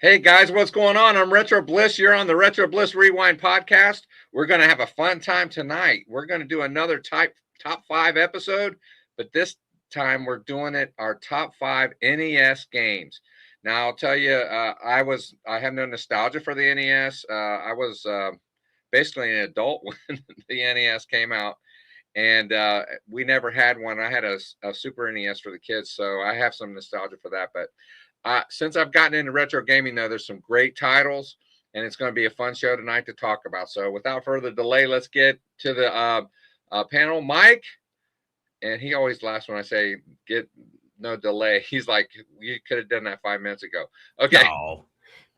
Hey guys, what's going on? I'm Retro Bliss. You're on the Retro Bliss Rewind podcast. We're going to have a fun time tonight. We're going to do another top 5 episode, but this time we're doing it our top 5 NES games. Now I'll tell you, I have no nostalgia for the NES. I was basically an adult when the NES came out, and we never had one. I had a Super NES for the kids, so I have some nostalgia for that. But since I've gotten into retro gaming, though, there's some great titles, and it's going to be a fun show tonight to talk about. So without further delay, let's get to the panel. Mike, and he always laughs when I say get no delay. He's like, you could have done that 5 minutes ago. Okay. No.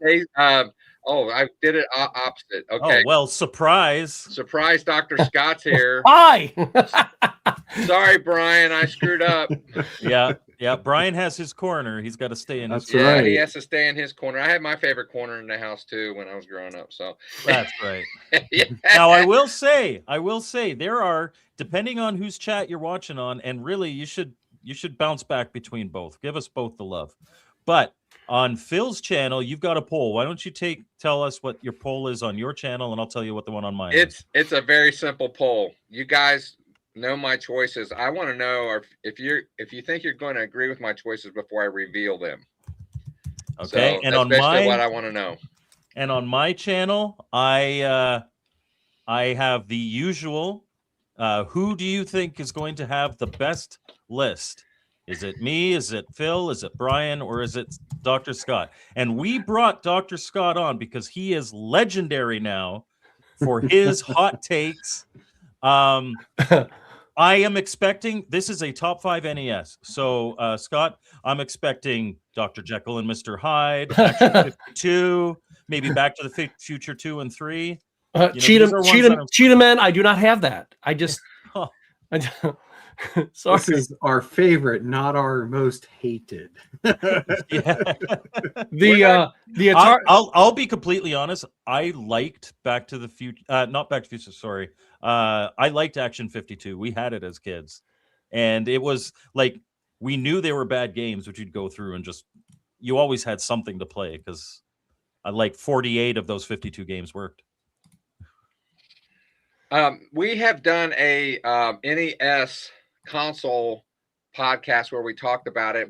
Hey, I did it opposite. Okay. Oh, well, surprise. Surprise, Dr. Scott's here. Hi. Sorry, Brian, I screwed up. Yeah, Brian has his corner. He's got to stay in his corner. corner. Yeah, he has to stay in his corner. I had my favorite corner in the house, too, when I was growing up. So that's right. Yeah. Now, I will say, there are, depending on whose chat you're watching on, and really, you should bounce back between both. Give us both the love. But on Phil's channel, you've got a poll. Why don't you tell us what your poll is on your channel, and I'll tell you what the one on mine is. It's a very simple poll. You guys know my choices. I want to know if you think you're going to agree with my choices before I reveal them. Okay, so and that's on basically what I want to know. And on my channel, I have the usual. Who do you think is going to have the best list? Is it me? Is it Phil? Is it Brian? Or is it Dr. Scott? And we brought Dr. Scott on because he is legendary now for his hot takes. I am expecting, this is a top 5 NES. So, Scott, I'm expecting Dr. Jekyll and Mr. Hyde, Action 52, maybe Back to the Future 2 and 3. Cheetah Man, I do not have that. I just... Sorry. This is our favorite, not our most hated. The Atari... I'll be completely honest. I liked Back to the Future, not Back to the Future. Sorry, I liked Action 52. We had it as kids, and it was like we knew they were bad games, which you'd go through and just you always had something to play because I like 48 of those 52 games worked. We have done a NES console podcast where we talked about it.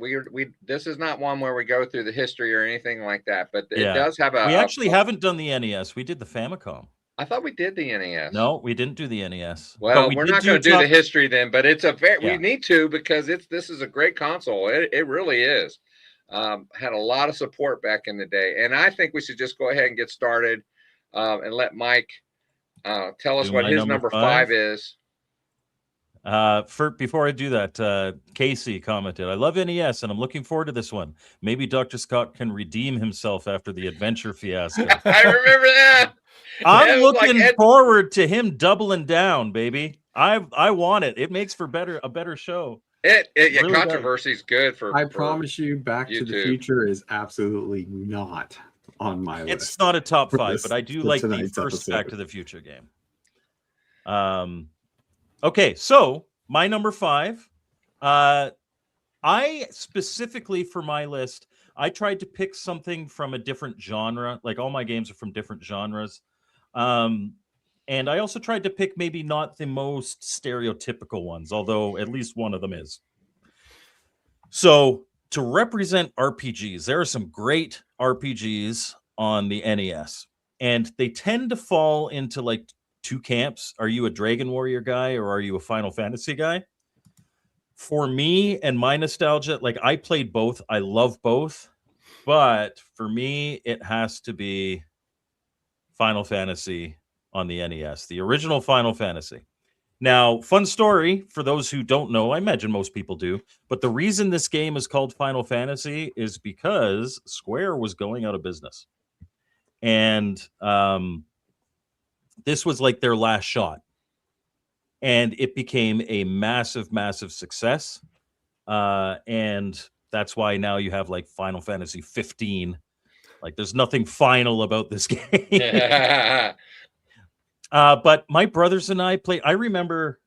This is not one where we go through the history or anything like that, but it does have a... We actually haven't done the NES. We did the Famicom. I thought we did the NES. No, we didn't do the NES. Well, we're not going to do the history then, but it's we need to because this is a great console. It really is. Had a lot of support back in the day, and I think we should just go ahead and get started and let Mike tell us what his number 5 is. Before I do that, Casey commented, I love NES and I'm looking forward to this one. Maybe Dr. Scott can redeem himself after the adventure fiasco. I remember that. I'm looking forward to him doubling down, baby. I want it. It makes for a better show. Really controversy is good for... I promise you, Back to the Future is absolutely not on my list. It's not a top 5, but I do like the first Back to the Future game. Okay, so my number 5, I specifically for my list, I tried to pick something from a different genre. Like all my games are from different genres. And I also tried to pick maybe not the most stereotypical ones, although at least one of them is. So to represent RPGs, there are some great RPGs on the NES, and they tend to fall into like 2 camps. Are you a Dragon Warrior guy or are you a Final Fantasy guy? For me and my nostalgia, like I played both. I love both. But for me, it has to be Final Fantasy on the NES, the original Final Fantasy. Now, fun story for those who don't know, I imagine most people do, but the reason this game is called Final Fantasy is because Square was going out of business. And this was like their last shot. And it became a massive, massive success. And that's why now you have like Final Fantasy 15. Like there's nothing final about this game. But my brothers and I played. I remember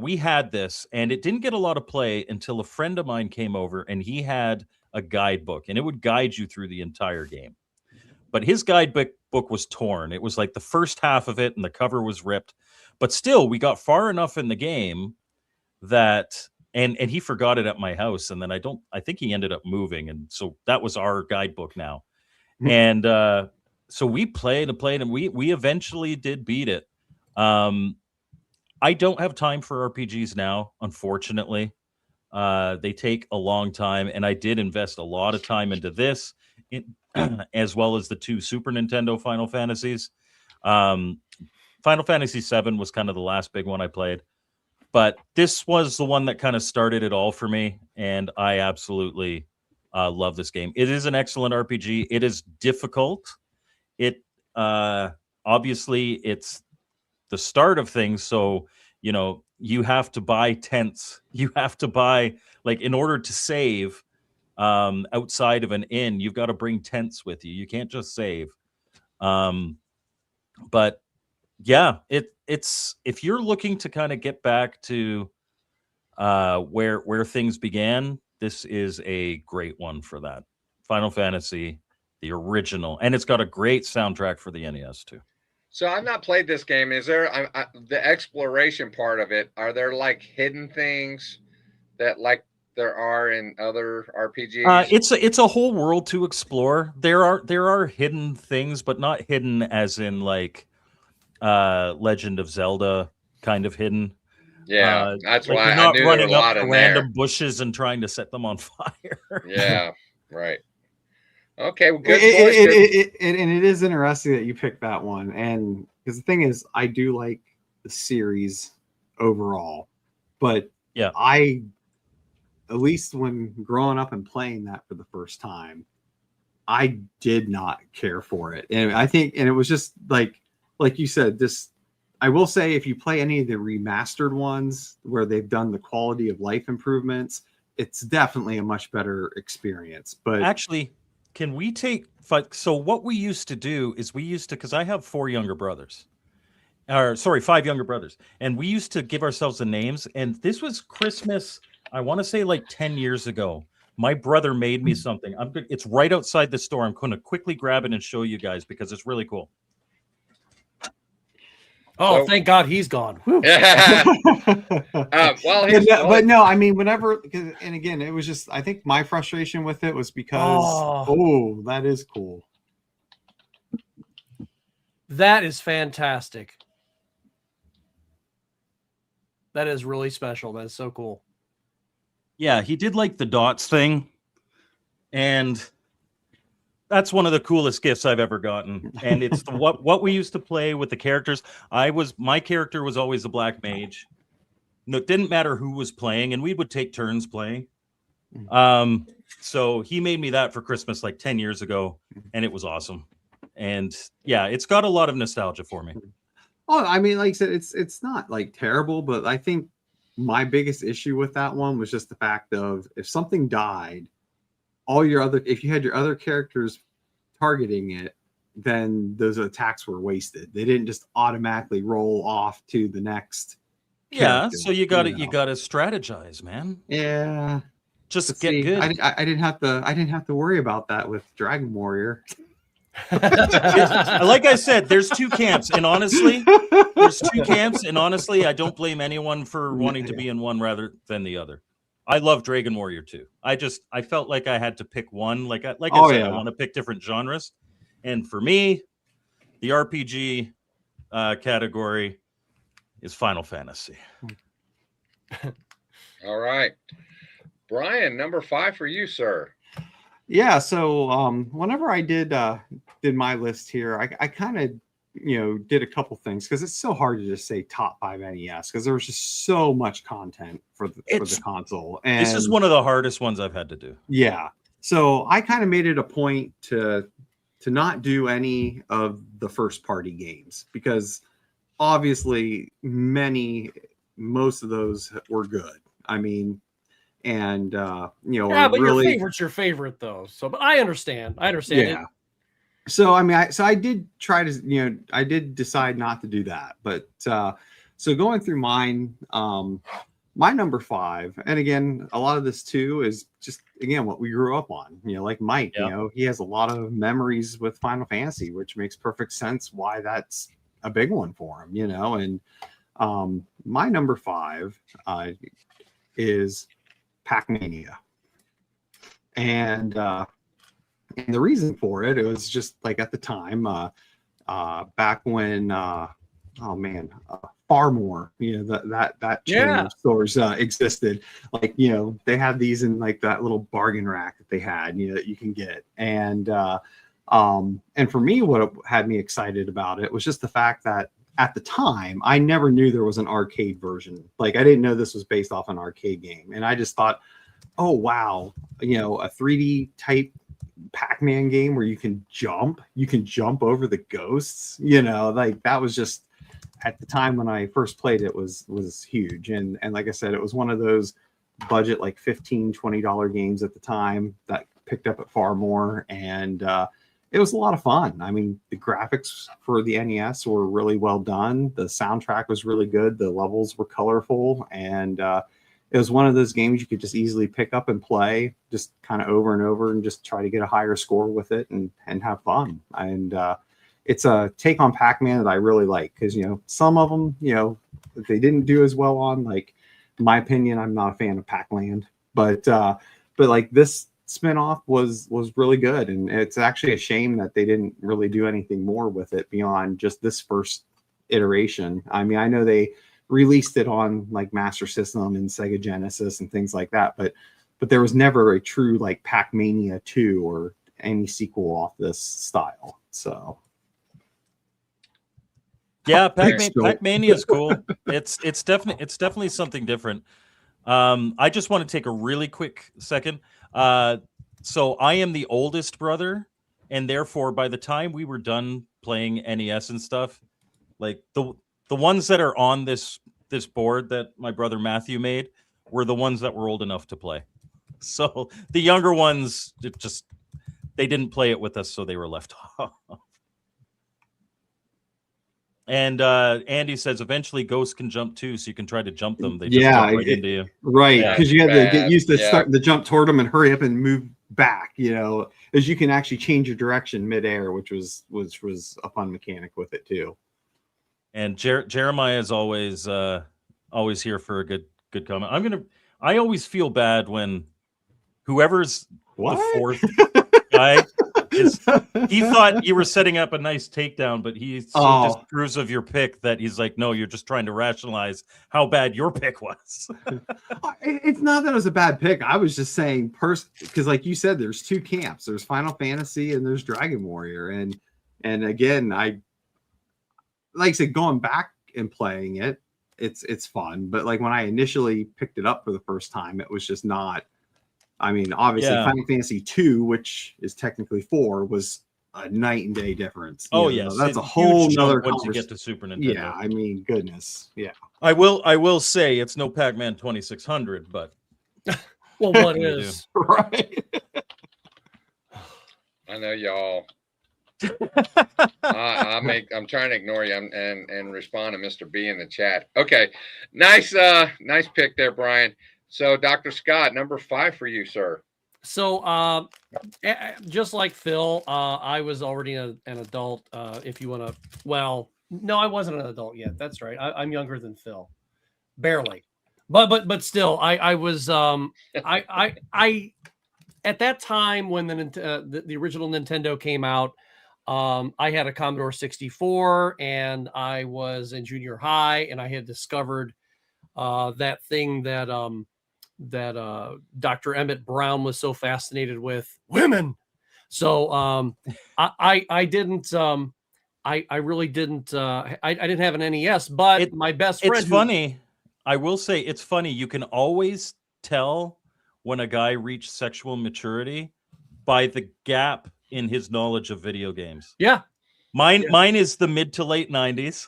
we had this, and it didn't get a lot of play until a friend of mine came over, and he had a guidebook, and it would guide you through the entire game. But his guidebook was torn. It was like the first half of it, and the cover was ripped. But still, we got far enough in the game that, and he forgot it at my house, and then I think he ended up moving, and so that was our guidebook now. And so we played, and we eventually did beat it. I don't have time for RPGs now, unfortunately. They take a long time, and I did invest a lot of time into this, as well as the 2 Super Nintendo Final Fantasies. Final Fantasy VII was kind of the last big one I played, but this was the one that kind of started it all for me, and I absolutely love this game. It is an excellent RPG. It is difficult. It obviously it's the start of things, so you have to buy tents. You have to buy, like, in order to save outside of an inn, you've got to bring tents with you. You can't just save. But yeah, it's if you're looking to kind of get back to where things began, this is a great one for that. Final Fantasy, the original, and it's got a great soundtrack for the NES too. So I've not played this game. Is there the exploration part of it? Are there like hidden things that like there are in other RPGs? It's a whole world to explore. There are hidden things, but not hidden as in like Legend of Zelda kind of hidden. Yeah, that's like why you're not I knew running there were a up lot to in random there. bushes and trying to set them on fire. Yeah, right. Okay, well, good choice. And it is interesting that you picked that one. And because the thing is, I do like the series overall, but yeah, at least when growing up and playing that for the first time, I did not care for it. And I think, and it was just like you said, I will say, if you play any of the remastered ones where they've done the quality of life improvements, it's definitely a much better experience. But actually, can we take, so what we used to do is because I have 4 younger brothers, or sorry, 5 younger brothers, and we used to give ourselves the names. And this was Christmas, I want to say like 10 years ago. My brother made me something. It's right outside the store. I'm going to quickly grab it and show you guys because it's really cool. Oh, so, thank God he's gone. Well, but no, I mean, whenever, and again, it was just, I think my frustration with it was because, that is cool. That is fantastic. That is really special. That is so cool. Yeah, he did like the dots thing, and that's one of the coolest gifts I've ever gotten. And it's what we used to play with the characters. My character was always a black mage. No, it didn't matter who was playing, and we would take turns playing. So he made me that for Christmas like 10 years ago, and it was awesome. And yeah, it's got a lot of nostalgia for me. Oh, I mean, like I said, it's not like terrible, but I think my biggest issue with that one was just the fact of, if something died, if you had your other characters targeting it, then those attacks were wasted. They didn't just automatically roll off to the next. Yeah, so you got to strategize, man. Yeah, just get good. I didn't have to worry about that with Dragon Warrior. Like I said, there's 2 camps, and honestly, I don't blame anyone for wanting to be in one rather than the other. I love Dragon Warrior too. I felt like I had to pick one. I said, I want to pick different genres, and for me, the RPG category is Final Fantasy. All right, Brian, number 5 for you, sir. Yeah, so whenever I did my list here, I kind of did a couple things, because it's so hard to just say top 5 NES, because there was just so much content for the console. And this is one of the hardest ones I've had to do. Yeah, so I kind of made it a point to not do any of the first party games, because obviously most of those were good. I mean, and but really, your favorite's your favorite though. So, but I understand. Yeah. So I mean, I did try to, I did decide not to do that, but So going through mine, my number 5, and again, a lot of this too is just again what we grew up on. Like Mike, he has a lot of memories with Final Fantasy, which makes perfect sense why that's a big one for him. And my number 5 is Pac-Mania, and the reason for it was just like at the time, back when Farmore, that chain of stores existed. Like, they had these in like that little bargain rack that they had, that you can get. And for me, what had me excited about it was just the fact that at the time, I never knew there was an arcade version. Like, I didn't know this was based off an arcade game. And I just thought, oh, wow, a 3D type Pac-Man game where you can jump over the ghosts, like that was just, at the time when I first played it was huge. And like I said, it was one of those budget, like $15-$20 games at the time that picked up at Farmore. And it was a lot of fun. I mean, the graphics for the NES were really well done. The soundtrack was really good. The levels were colorful. And it was one of those games you could just easily pick up and play just kind of over and over and just try to get a higher score with it and have fun. And it's a take on Pac-Man that I really like because, some of them, they didn't do as well on. Like, in my opinion, I'm not a fan of Pac-Land, but like this spinoff was really good. And it's actually a shame that they didn't really do anything more with it beyond just this first iteration. I mean, I know they released it on like Master System and Sega Genesis and things like that, but there was never a true like Pac-Mania 2 or any sequel off this style. So yeah, Pac-Mania is cool. It's definitely something different. I just want to take a really quick second. So I am the oldest brother, and therefore by the time we were done playing NES and stuff, like the ones that are on this board that my brother Matthew made were the ones that were old enough to play. So the younger ones, they didn't play it with us, so they were left off. And Andy says eventually ghosts can jump too, so you can try to jump them. They just jump right into you. Right, because you have to get used to start the jump toward them and hurry up and move back. As you can actually change your direction midair, which was a fun mechanic with it too. And Jeremiah is always here for a good comment. I always feel bad when whoever's the fourth guy he thought you were setting up a nice takedown, but he just approves of your pick that he's like, no, you're just trying to rationalize how bad your pick was. It's not that it was a bad pick. I was just saying because like you said, there's two camps. There's Final Fantasy and there's Dragon Warrior. And again, like I said, going back and playing it, it's fun. But like when I initially picked it up for the first time, it was just not. I mean, obviously, Final Fantasy 2, which is technically 4, was a night and day difference. Yes, that's a whole nother once you get to Super Nintendo. Yeah, I mean, goodness, yeah. I will say it's no Pac-Man 2600, but well, what is right? I know y'all. I'm trying to ignore you and respond to Mr. B in the chat. Okay, nice pick there, Brian. So, Dr. Scott, number 5 for you, sir. So, just like Phil, I was already an adult. If you want to, well, no, I wasn't an adult yet. That's right. I'm younger than Phil, barely, but still, I was. I at that time when the original Nintendo came out, I had a Commodore 64, and I was in junior high, and I had discovered that thing that Dr. Emmett Brown was so fascinated with, women. So I didn't I really didn't I didn't have an NES, but my best friend. It's funny. I will say it's funny. You can always tell when a guy reached sexual maturity by the gap in his knowledge of video games. Yeah. Mine is the mid to late 90s.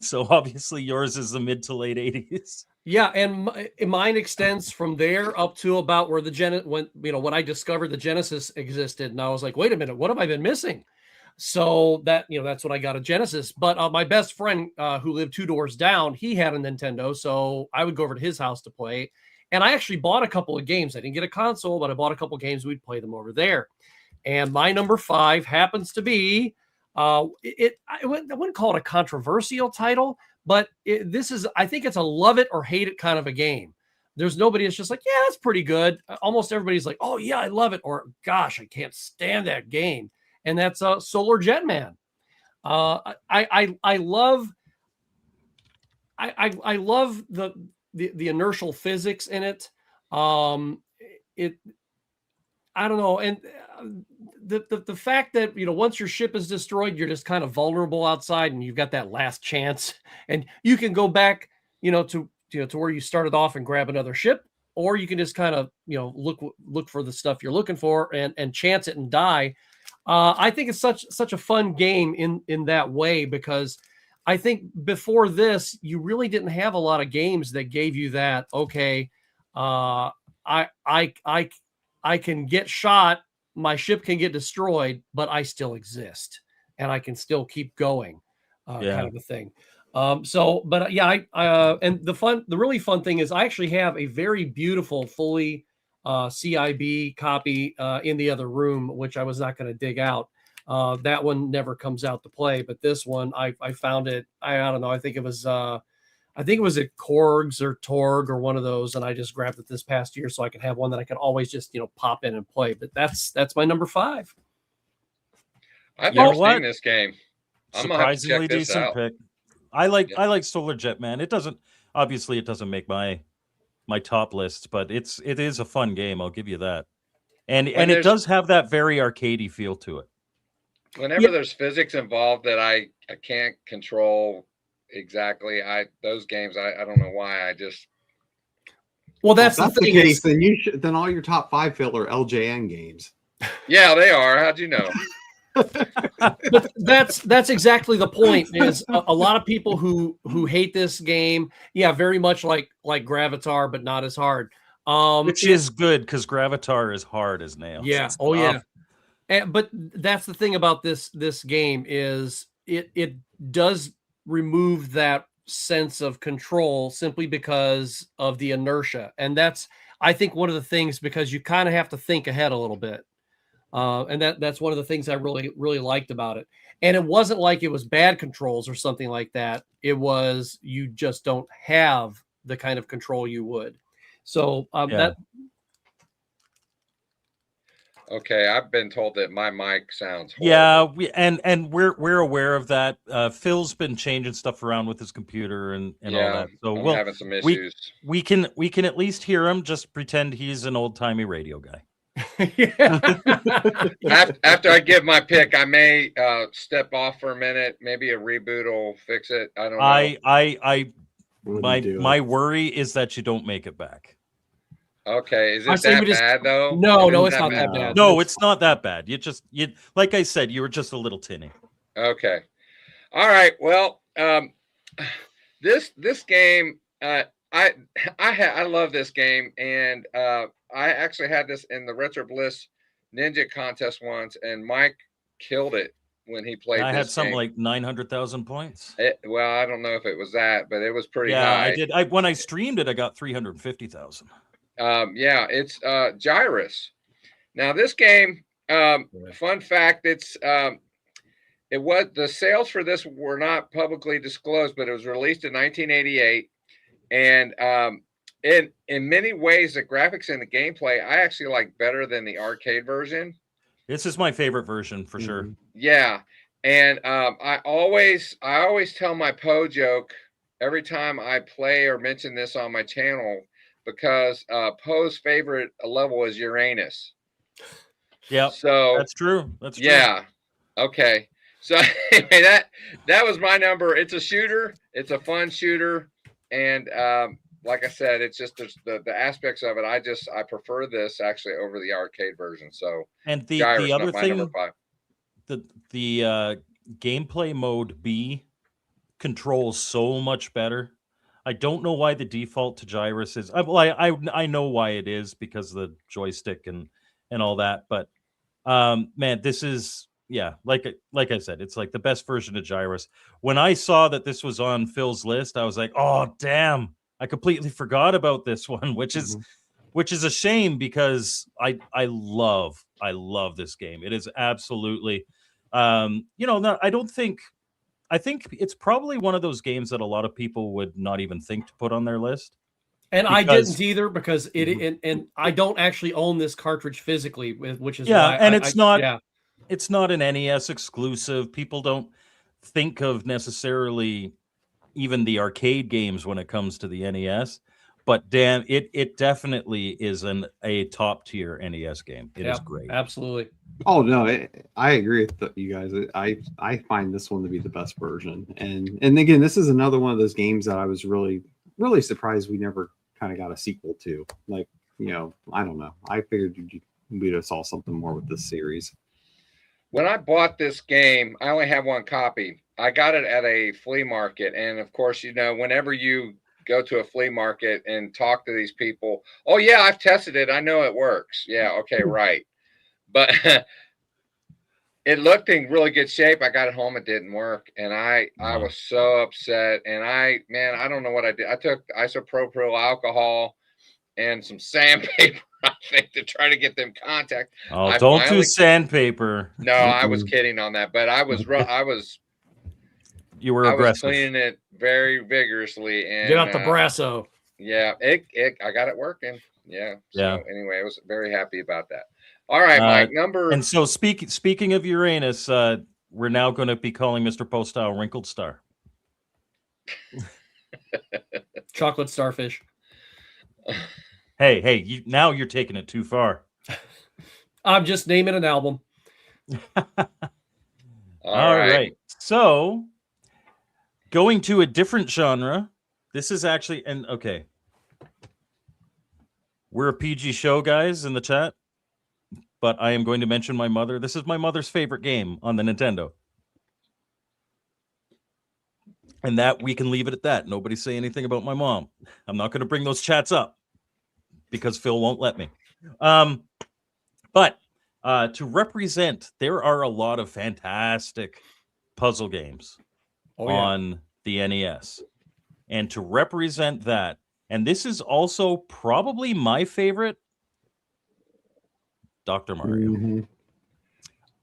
So obviously yours is the mid to late 80s. Yeah, and mine extends from there up to about where when I discovered the Genesis existed, and I was like, wait a minute, what have I been missing? So that's when I got a Genesis. But my best friend who lived 2 doors down, he had a Nintendo, so I would go over to his house to play. And I actually bought a couple of games. I didn't get a console, but I bought a couple of games. We'd play them over there. And my number 5 happens to be I wouldn't call it a controversial title, but I think it's a love it or hate it kind of a game. There's nobody that's just like, yeah, that's pretty good. Almost everybody's like, oh yeah, I love it, or gosh, I can't stand that game. And that's Solar Jetman. I love the inertial physics in it. I don't know, and the fact that once your ship is destroyed, you're just kind of vulnerable outside, and you've got that last chance, and you can go back, to where you started off and grab another ship, or you can just kind of look for the stuff you're looking for and chance it and die. I think it's such a fun game in that way, because I think before this you really didn't have a lot of games that gave you that. Okay, I can get shot, my ship can get destroyed, but I still exist and I can still keep going, kind of a thing. And the really fun thing is I actually have a very beautiful, fully CIB copy in the other room, which I was not going to dig out. That one never comes out to play, but this one I found it. I don't know. I think it was at Korg's or Torg or one of those, and I just grabbed it this past year so I could have one that I can always just pop in and play. But that's my number 5. I've never seen this game. I'm Surprisingly decent pick. I like Solar Jetman. It doesn't make my top lists, but it is a fun game. I'll give you that. And it does have that very arcadey feel to it. Whenever there's physics involved that I can't control exactly, those games I don't know why I just. Well, that's the case. Then all your top 5, Phil, are LJN games. Yeah, they are. How'd you know? But that's exactly the point. Is a lot of people who hate this game, very much like Gravatar, but not as hard. Which is good, because Gravatar is hard as nails. Yeah. But that's the thing about this game is it does remove that sense of control simply because of the inertia, and that's I think one of the things, because you kind of have to think ahead a little bit. And that's one of the things I really, really liked about it. And it wasn't like it was bad controls or something like that. It was, you just don't have the kind of control you would. So that. Okay, I've been told that my mic sounds horrible. Yeah, we're aware of that. Phil's been changing stuff around with his computer and all that. So I'm having some issues. We can at least hear him. Just pretend he's an old-timey radio guy. After I give my pick, I may step off for a minute. Maybe a reboot will fix it. I don't know. My worry is that you don't make it back. Okay, is it that bad though? No, it's not that bad. No, it's not that bad. You like I said, you were just a little tinny. Okay, all right. Well, this game, I love this game, and I actually had this in the Retro Bliss Ninja contest once, and Mike killed it when he played. I had something like 900,000 points. Well, I don't know if it was that, but it was pretty high. Yeah, I did. When I streamed it, I got 350,000. It's Gyrus. Now this game, fun fact, it was, the sales for this were not publicly disclosed, but it was released in 1988, and in many ways the graphics and the gameplay I actually like better than the arcade version. This is my favorite version for sure. Yeah, and I always tell my Poe joke every time I play or mention this on my channel, because Poe's favorite level is Uranus. Yeah, so that's true. That's true. Yeah. Okay. So anyway, that was my number. It's a shooter. It's a fun shooter, and like I said, it's just the aspects of it. I prefer this actually over the arcade version. So and the other thing, the gameplay mode B controls so much better. I don't know why the default to Gyrus is. I know why it is, because of the joystick and all that. But man, this is yeah, like I said, it's like the best version of Gyrus. When I saw that this was on Phil's list, I was like, oh damn, I completely forgot about this one, which is a shame because I love this game. It is absolutely I think it's probably one of those games that a lot of people would not even think to put on their list. And I didn't either because and I don't actually own this cartridge physically, which is why. And it's not an NES exclusive. People don't think of necessarily even the arcade games when it comes to the NES, but damn, it definitely is a top tier NES game. It is great. Absolutely. Oh no, I agree with you guys. I find this one to be the best version, and again, this is another one of those games that I was really surprised we never kind of got a sequel to. Like, I don't know. I figured we'd have saw something more with this series. When I bought this game, I only have one copy. I got it at a flea market, and of course, whenever you go to a flea market and talk to these people, oh yeah, I've tested it. I know it works. Yeah, okay, right. But it looked in really good shape. I got it home. It didn't work. And I was so upset. And I don't know what I did. I took isopropyl alcohol and some sandpaper, I think, to try to get them contact. Oh, don't do sandpaper. No, I was kidding on that. But you were aggressive. I was cleaning it very vigorously. And get out the Brasso. Yeah, I got it working. Yeah. So anyway, I was very happy about that. All right, Mike, And so speaking of Uranus, we're now going to be calling Mr. Postile Wrinkled Star. Chocolate starfish. Hey, now you're taking it too far. I'm just naming an album. All right. So, going to a different genre. This is actually, we're a PG show, guys, in the chat. But I am going to mention my mother. This is my mother's favorite game on the Nintendo. And that we can leave it at that. Nobody say anything about my mom. I'm not going to bring those chats up because Phil won't let me. But to represent, there are a lot of fantastic puzzle games on the NES. And to represent that, and this is also probably my favorite, Dr. Mario. Mm-hmm.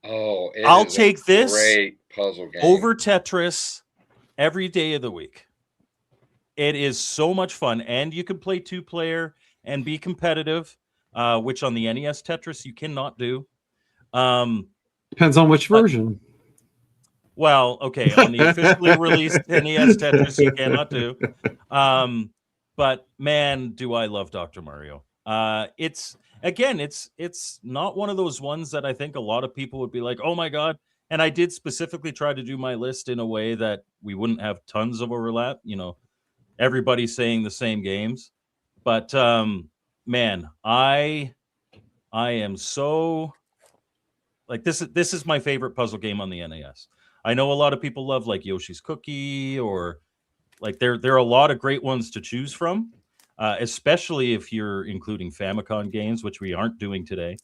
Oh, I'll take this great puzzle game over Tetris every day of the week. It is so much fun, and you can play 2-player and be competitive, which on the NES Tetris you cannot do. Depends on which version. Well, okay, on the officially released NES Tetris you cannot do. But man, do I love Dr. Mario. It's not one of those ones that I think a lot of people would be like, oh my God. And I did specifically try to do my list in a way that we wouldn't have tons of overlap. Everybody's saying the same games. But man, I am so like this is my favorite puzzle game on the NES. I know a lot of people love like Yoshi's Cookie, or like there are a lot of great ones to choose from. Especially if you're including Famicom games, which we aren't doing today.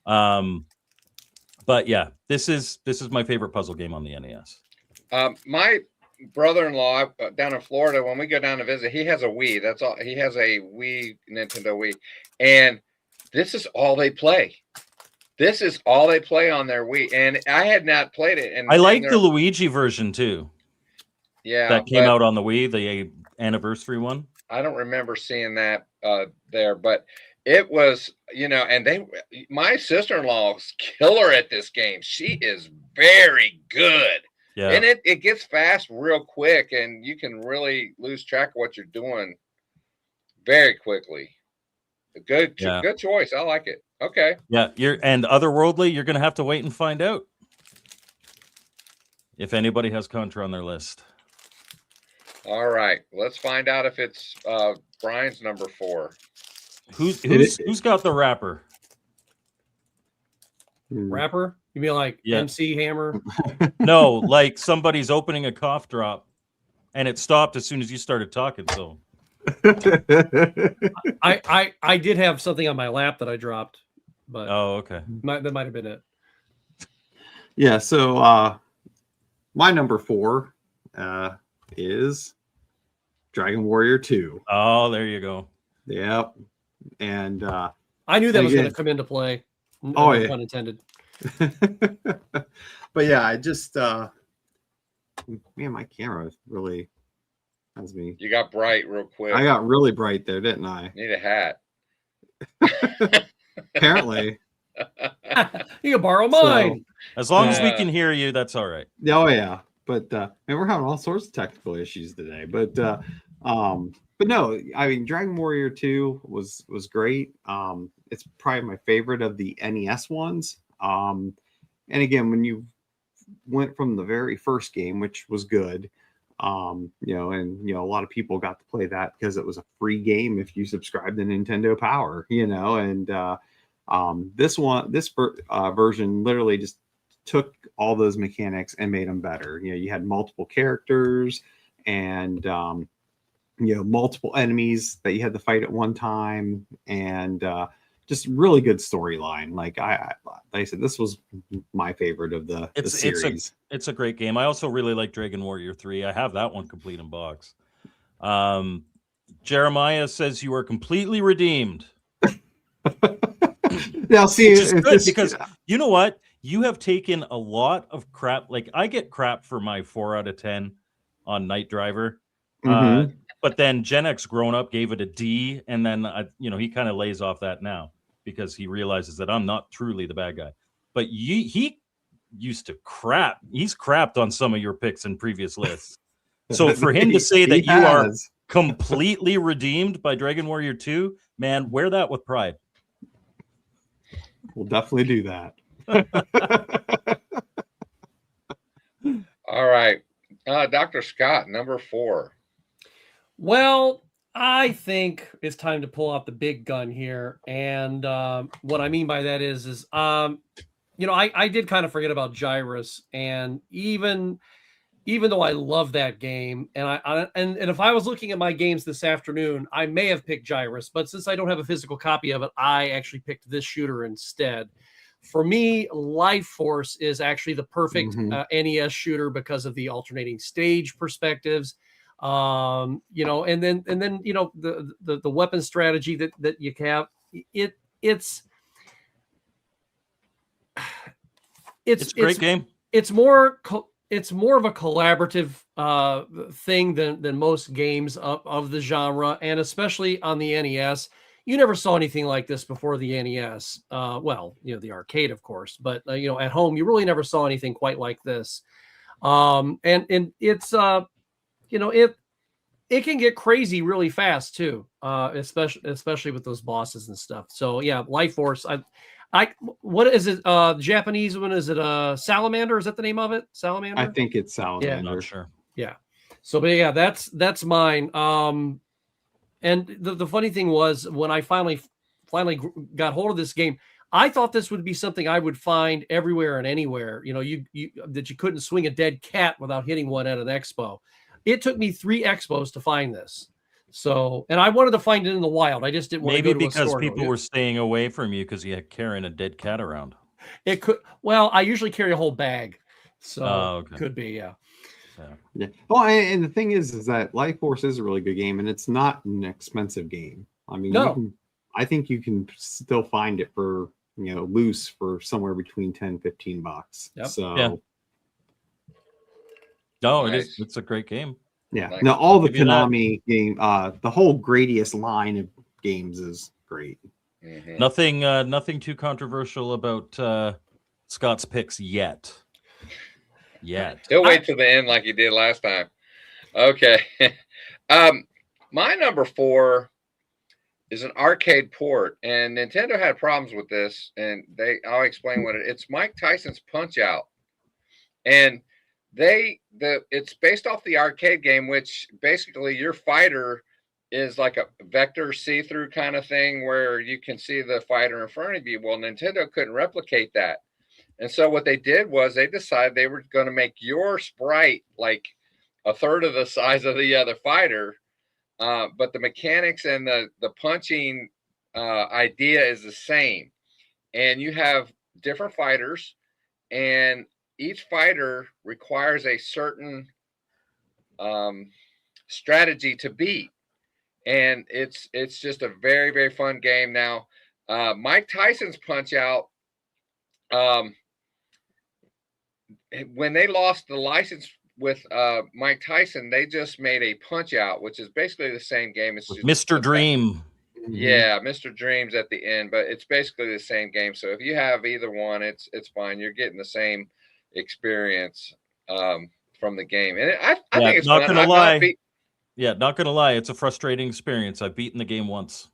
But yeah, this is my favorite puzzle game on the NES. My brother-in-law down in Florida, when we go down to visit, he has a Wii. That's all. He has a Wii, Nintendo Wii, and this is all they play. This is all they play on their Wii, and I had not played it. And I like the Luigi version too. Yeah, that came out on the Wii, the anniversary one. I don't remember seeing that there, but it was, and my sister-in-law is killer at this game. She is very good. Yeah. And it gets fast real quick, and you can really lose track of what you're doing very quickly. Good choice. I like it. Okay. Yeah, and Otherworldly, you're going to have to wait and find out if anybody has Contra on their list. All right, let's find out if it's Brian's number 4. Who's got the rapper? Rapper? You mean like MC Hammer? No, like somebody's opening a cough drop, and it stopped as soon as you started talking. So, I did have something on my lap that I dropped, but okay, that might have been it. Yeah, so my number 4 is Dragon Warrior 2. Oh, there you go. Yep. And I knew that was going to again, come into play. Oh, No yeah. pun intended. but yeah, I just man, my camera really has me. You got bright real quick. I got really bright there, didn't I? Need a hat. Apparently. You can borrow So- mine. As long as we Yeah. can hear you, that's all right. Oh yeah. But and we're having all sorts of technical issues today. But no, I mean Dragon Warrior 2 was great. It's probably my favorite of the NES ones. And again, when you went from the very first game, which was good, you know, and you know, a lot of people got to play that because it was a free game if you subscribed to Nintendo Power, you know, and this version literally just took all those mechanics and made them better. You know, you had multiple characters and you know, multiple enemies that you had to fight at one time, and just really good storyline. Like I said, this was my favorite of the series. It's a great game. I also really like Dragon Warrior 3. I have that one complete in box. Jeremiah says you are completely redeemed. Now, see, Which is if good this- because you know what? You have taken a lot of crap. Like I get crap for my 4 out of 10 on Night Driver. Mhm. But then Gen X Grown Up gave it a D, and then you know, he kind of lays off that now because he realizes that I'm not truly the bad guy. But he used to crap. He's crapped on some of your picks in previous lists. So for him to say that He you are has. completely redeemed by Dragon Warrior 2, man, wear that with pride. We'll definitely do that. All right. Dr. Scott, number 4. Well, I think it's time to pull out the big gun here. And what I mean by that is you know, I did kind of forget about Gyrus, and even though I love that game, and if I was looking at my games this afternoon, I may have picked Gyrus, but since I don't have a physical copy of it, I actually picked this shooter instead. For me, Life Force is actually the perfect NES shooter because of the alternating stage perspectives. You know, and then you know, the weapon strategy that you have, it's It's a great game. It's more of a collaborative thing than most games of the genre, and especially on the NES. You never saw anything like this before the NES. Well, you know, the arcade, of course, but you know, at home, you really never saw anything quite like this. And it's you know, it can get crazy really fast too, especially with those bosses and stuff. So yeah, Life Force. What is it? The Japanese one, is it Salamander? Is that the name of it? Salamander? I think it's I'm Salamander. not sure. Yeah. So, but yeah, that's mine. And the funny thing was, when I finally got hold of this game, I thought this would be something I would find everywhere and anywhere. You know, that you couldn't swing a dead cat without hitting one at an expo. It took me 3 expos to find this. So, and I wanted to find it in the wild. I just didn't want Maybe to go to a because store. people were staying away from you because you had carrying a dead cat around. It could. Well, I usually carry a whole bag, so okay. could be. Yeah. Yeah. Well, and the thing is that Life Force is a really good game, and it's not an expensive game. I mean, No. I think you can still find it for, you know, loose for somewhere between $10-15. Yep. So Yeah. No, Nice. it's a great game. yeah. Nice. Now all the Give you that. Konami game, the whole Gradius line of games is great. Mhm. Nothing too controversial about Scott's picks yet. He'll wait till the end like he did last time. Okay. My number 4 is an arcade port, and Nintendo had problems with this, and I'll explain what it's Mike Tyson's Punch Out. And it's based off the arcade game, which basically your fighter is like a vector see-through kind of thing where you can see the fighter in front of you. Well, Nintendo couldn't replicate that. And so what they did was they decided they were going to make your sprite like a third of the size of the other fighter. But the mechanics and the punching idea is the same. And you have different fighters, and each fighter requires a certain strategy to beat, and it's just a very, very fun game. Now, Mike Tyson's Punch Out, when they lost the license with Mike Tyson, they just made a Punch Out, which is basically the same game. It's just Mr. Dream. Yeah, Mr. Dream's at the end, but it's basically the same game. So if you have either one, it's fine. You're getting the same experience from the game, and I think it's not fun. gonna lie. Not gonna lie, it's a frustrating experience. I've beaten the game once.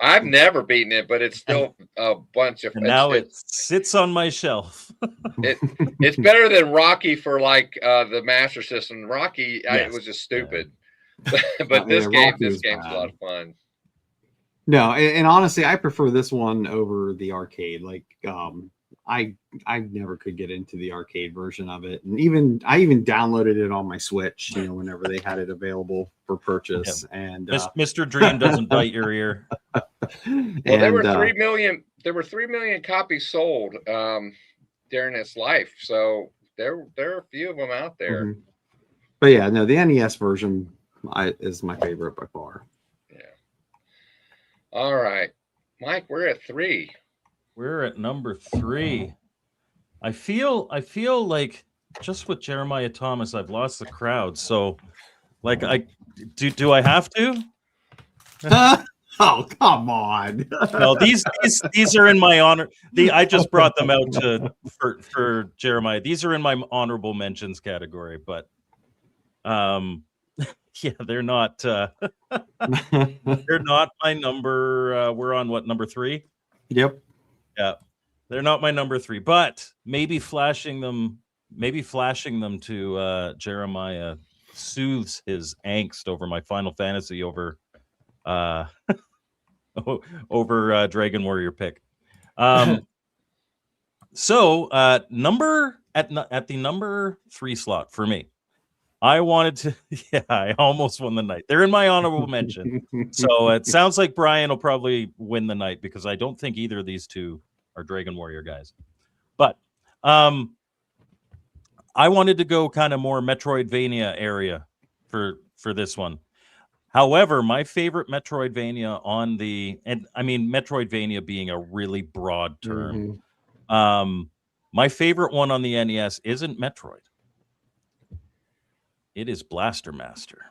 I've never beaten it, but it's still a bunch of. And now it sits on my shelf. It's better than Rocky for like the Master System. Rocky, it was just stupid, but this game's a lot of fun. No, and honestly, I prefer this one over the arcade. Like, I never could get into the arcade version of it, and I even downloaded it on my Switch. You know, whenever they had it available for purchase. Yeah. And Mr. Dream doesn't bite your ear. Well, there were 3 million. There were 3 million copies sold during its life, so there are a few of them out there. Mm-hmm. But yeah, no, the NES version is my favorite by far. All right, Mike, we're at 3. We're at number 3. I feel like just with Jeremiah Thomas, I've lost the crowd. So, like, do I have to? Oh, come on! No, these are in my honor. I just brought them out for Jeremiah. These are in my honorable mentions category, but yeah, they're not. They're not my number. We're on what, number 3? Yep. Yeah, they're not my number 3, but maybe flashing them to Jeremiah soothes his angst over my Final Fantasy over Dragon Warrior pick. So number at the number 3 slot for me. I wanted to, I almost won the night. They're in my honorable mention. So it sounds like Brian will probably win the night because I don't think either of these two are Dragon Warrior guys. But I wanted to go kind of more Metroidvania area for this one. However, my favorite Metroidvania Metroidvania being a really broad term. Mm-hmm. My favorite one on the NES isn't Metroid. It is Blaster Master.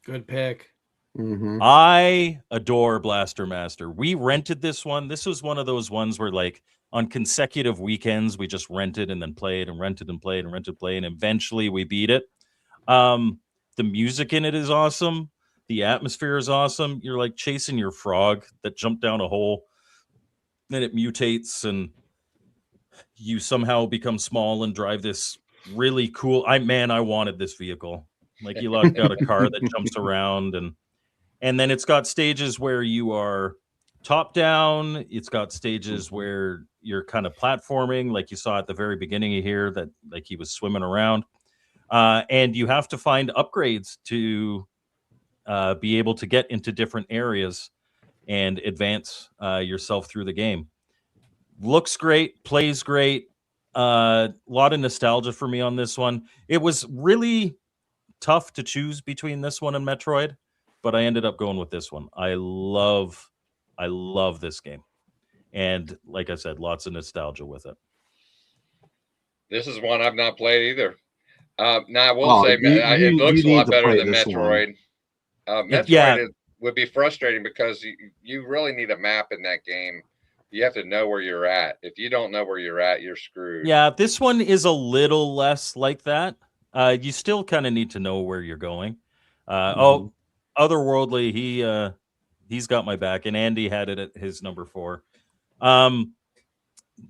Good pick. Mm-hmm. I adore Blaster Master. We rented this one. This was one of those ones where, like, on consecutive weekends, we just rented and then played and rented and played and rented and played, and eventually we beat it. The music in it is awesome. The atmosphere is awesome. You're like chasing your frog that jumped down a hole. Then it mutates and you somehow become small and drive this really cool. I wanted this vehicle. Like, you got a car that jumps around, and then it's got stages where you are top down. It's got stages where you're kind of platforming, like you saw at the very beginning of here, that like he was swimming around. And you have to find upgrades to be able to get into different areas and advance yourself through the game. Looks great, plays great. A lot of nostalgia for me on this one. It was really tough to choose between this one and Metroid, but I ended up going with this one. I love this game. And like I said, lots of nostalgia with it. This is one I've not played either. Now I will say it looks a lot better than Metroid. Metroid would be frustrating because you really need a map in that game. You have to know where you're at. If you don't know where you're at, you're screwed. Yeah, this one is a little less like that. You still kind of need to know where you're going. Oh, Otherworldly, he's got my back, and Andy had it at his number 4.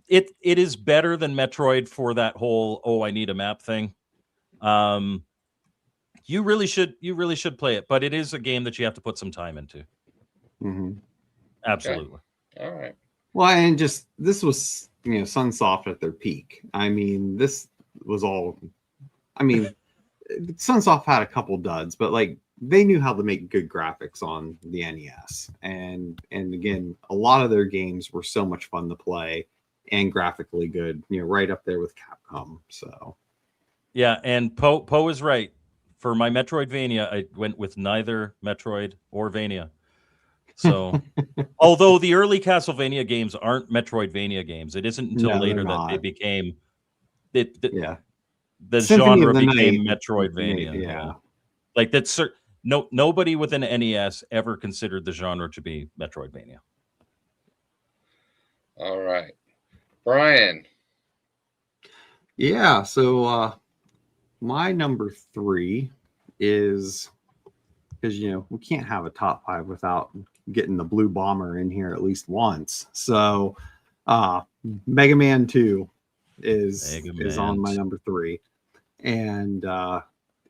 It is better than Metroid for that whole I need a map thing. You really should play it, but it is a game that you have to put some time into. Mm-hmm. Absolutely. Okay. All right. Well, and just this was Sunsoft at their peak. I mean, this was all. I mean, Sunsoft had a couple duds, but like they knew how to make good graphics on the NES, and again, a lot of their games were so much fun to play. and graphically good. Right up there with Capcom. So Yeah, and Poe is right. For my Metroidvania, I went with neither Metroid or Vania. So, although the early Castlevania games aren't Metroidvania games, it isn't until no, they're later that they not. became Yeah, the Symphony genre of the became Night. Metroidvania. Yeah. Like that's nobody with an NES ever considered the genre to be Metroidvania. All right, Brian. Yeah. So my number 3 is, because we can't have a top 5 without getting the Blue Bomber in here at least once. So Mega Man 2 is on my number 3. And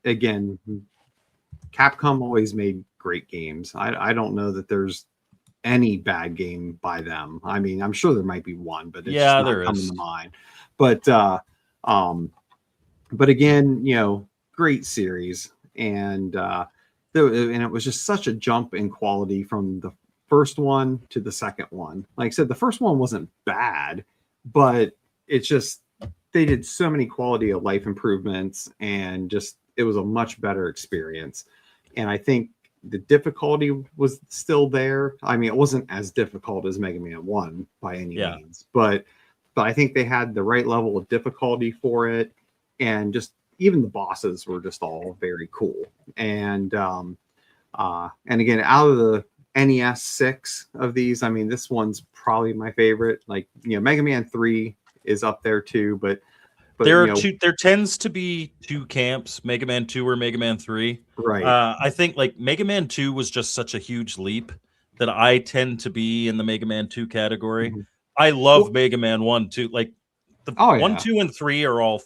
again, Capcom always made great games. I don't know that there's any bad game by them. I mean, I'm sure there might be one, but it's just not coming to mind. But again, great series, and it was just such a jump in quality from the first one to the second one. Like I said, the first one wasn't bad, but it's just they did so many quality of life improvements, and just it was a much better experience. And I think the difficulty was still there. I mean, it wasn't as difficult as Mega Man 1 by any means, but I think they had the right level of difficulty for it, and just even the bosses were just all very cool. And again, out of the NES 6 of these, I mean, this one's probably my favorite. Like, Mega Man 3 is up there too, but there are there tends to be two camps, Mega Man 2 or Mega Man 3. Right. I think like Mega Man 2 was just such a huge leap that I tend to be in the Mega Man 2 category. Mm-hmm. I love Mega Man 1 too. Like the 1, 2, and 3 are all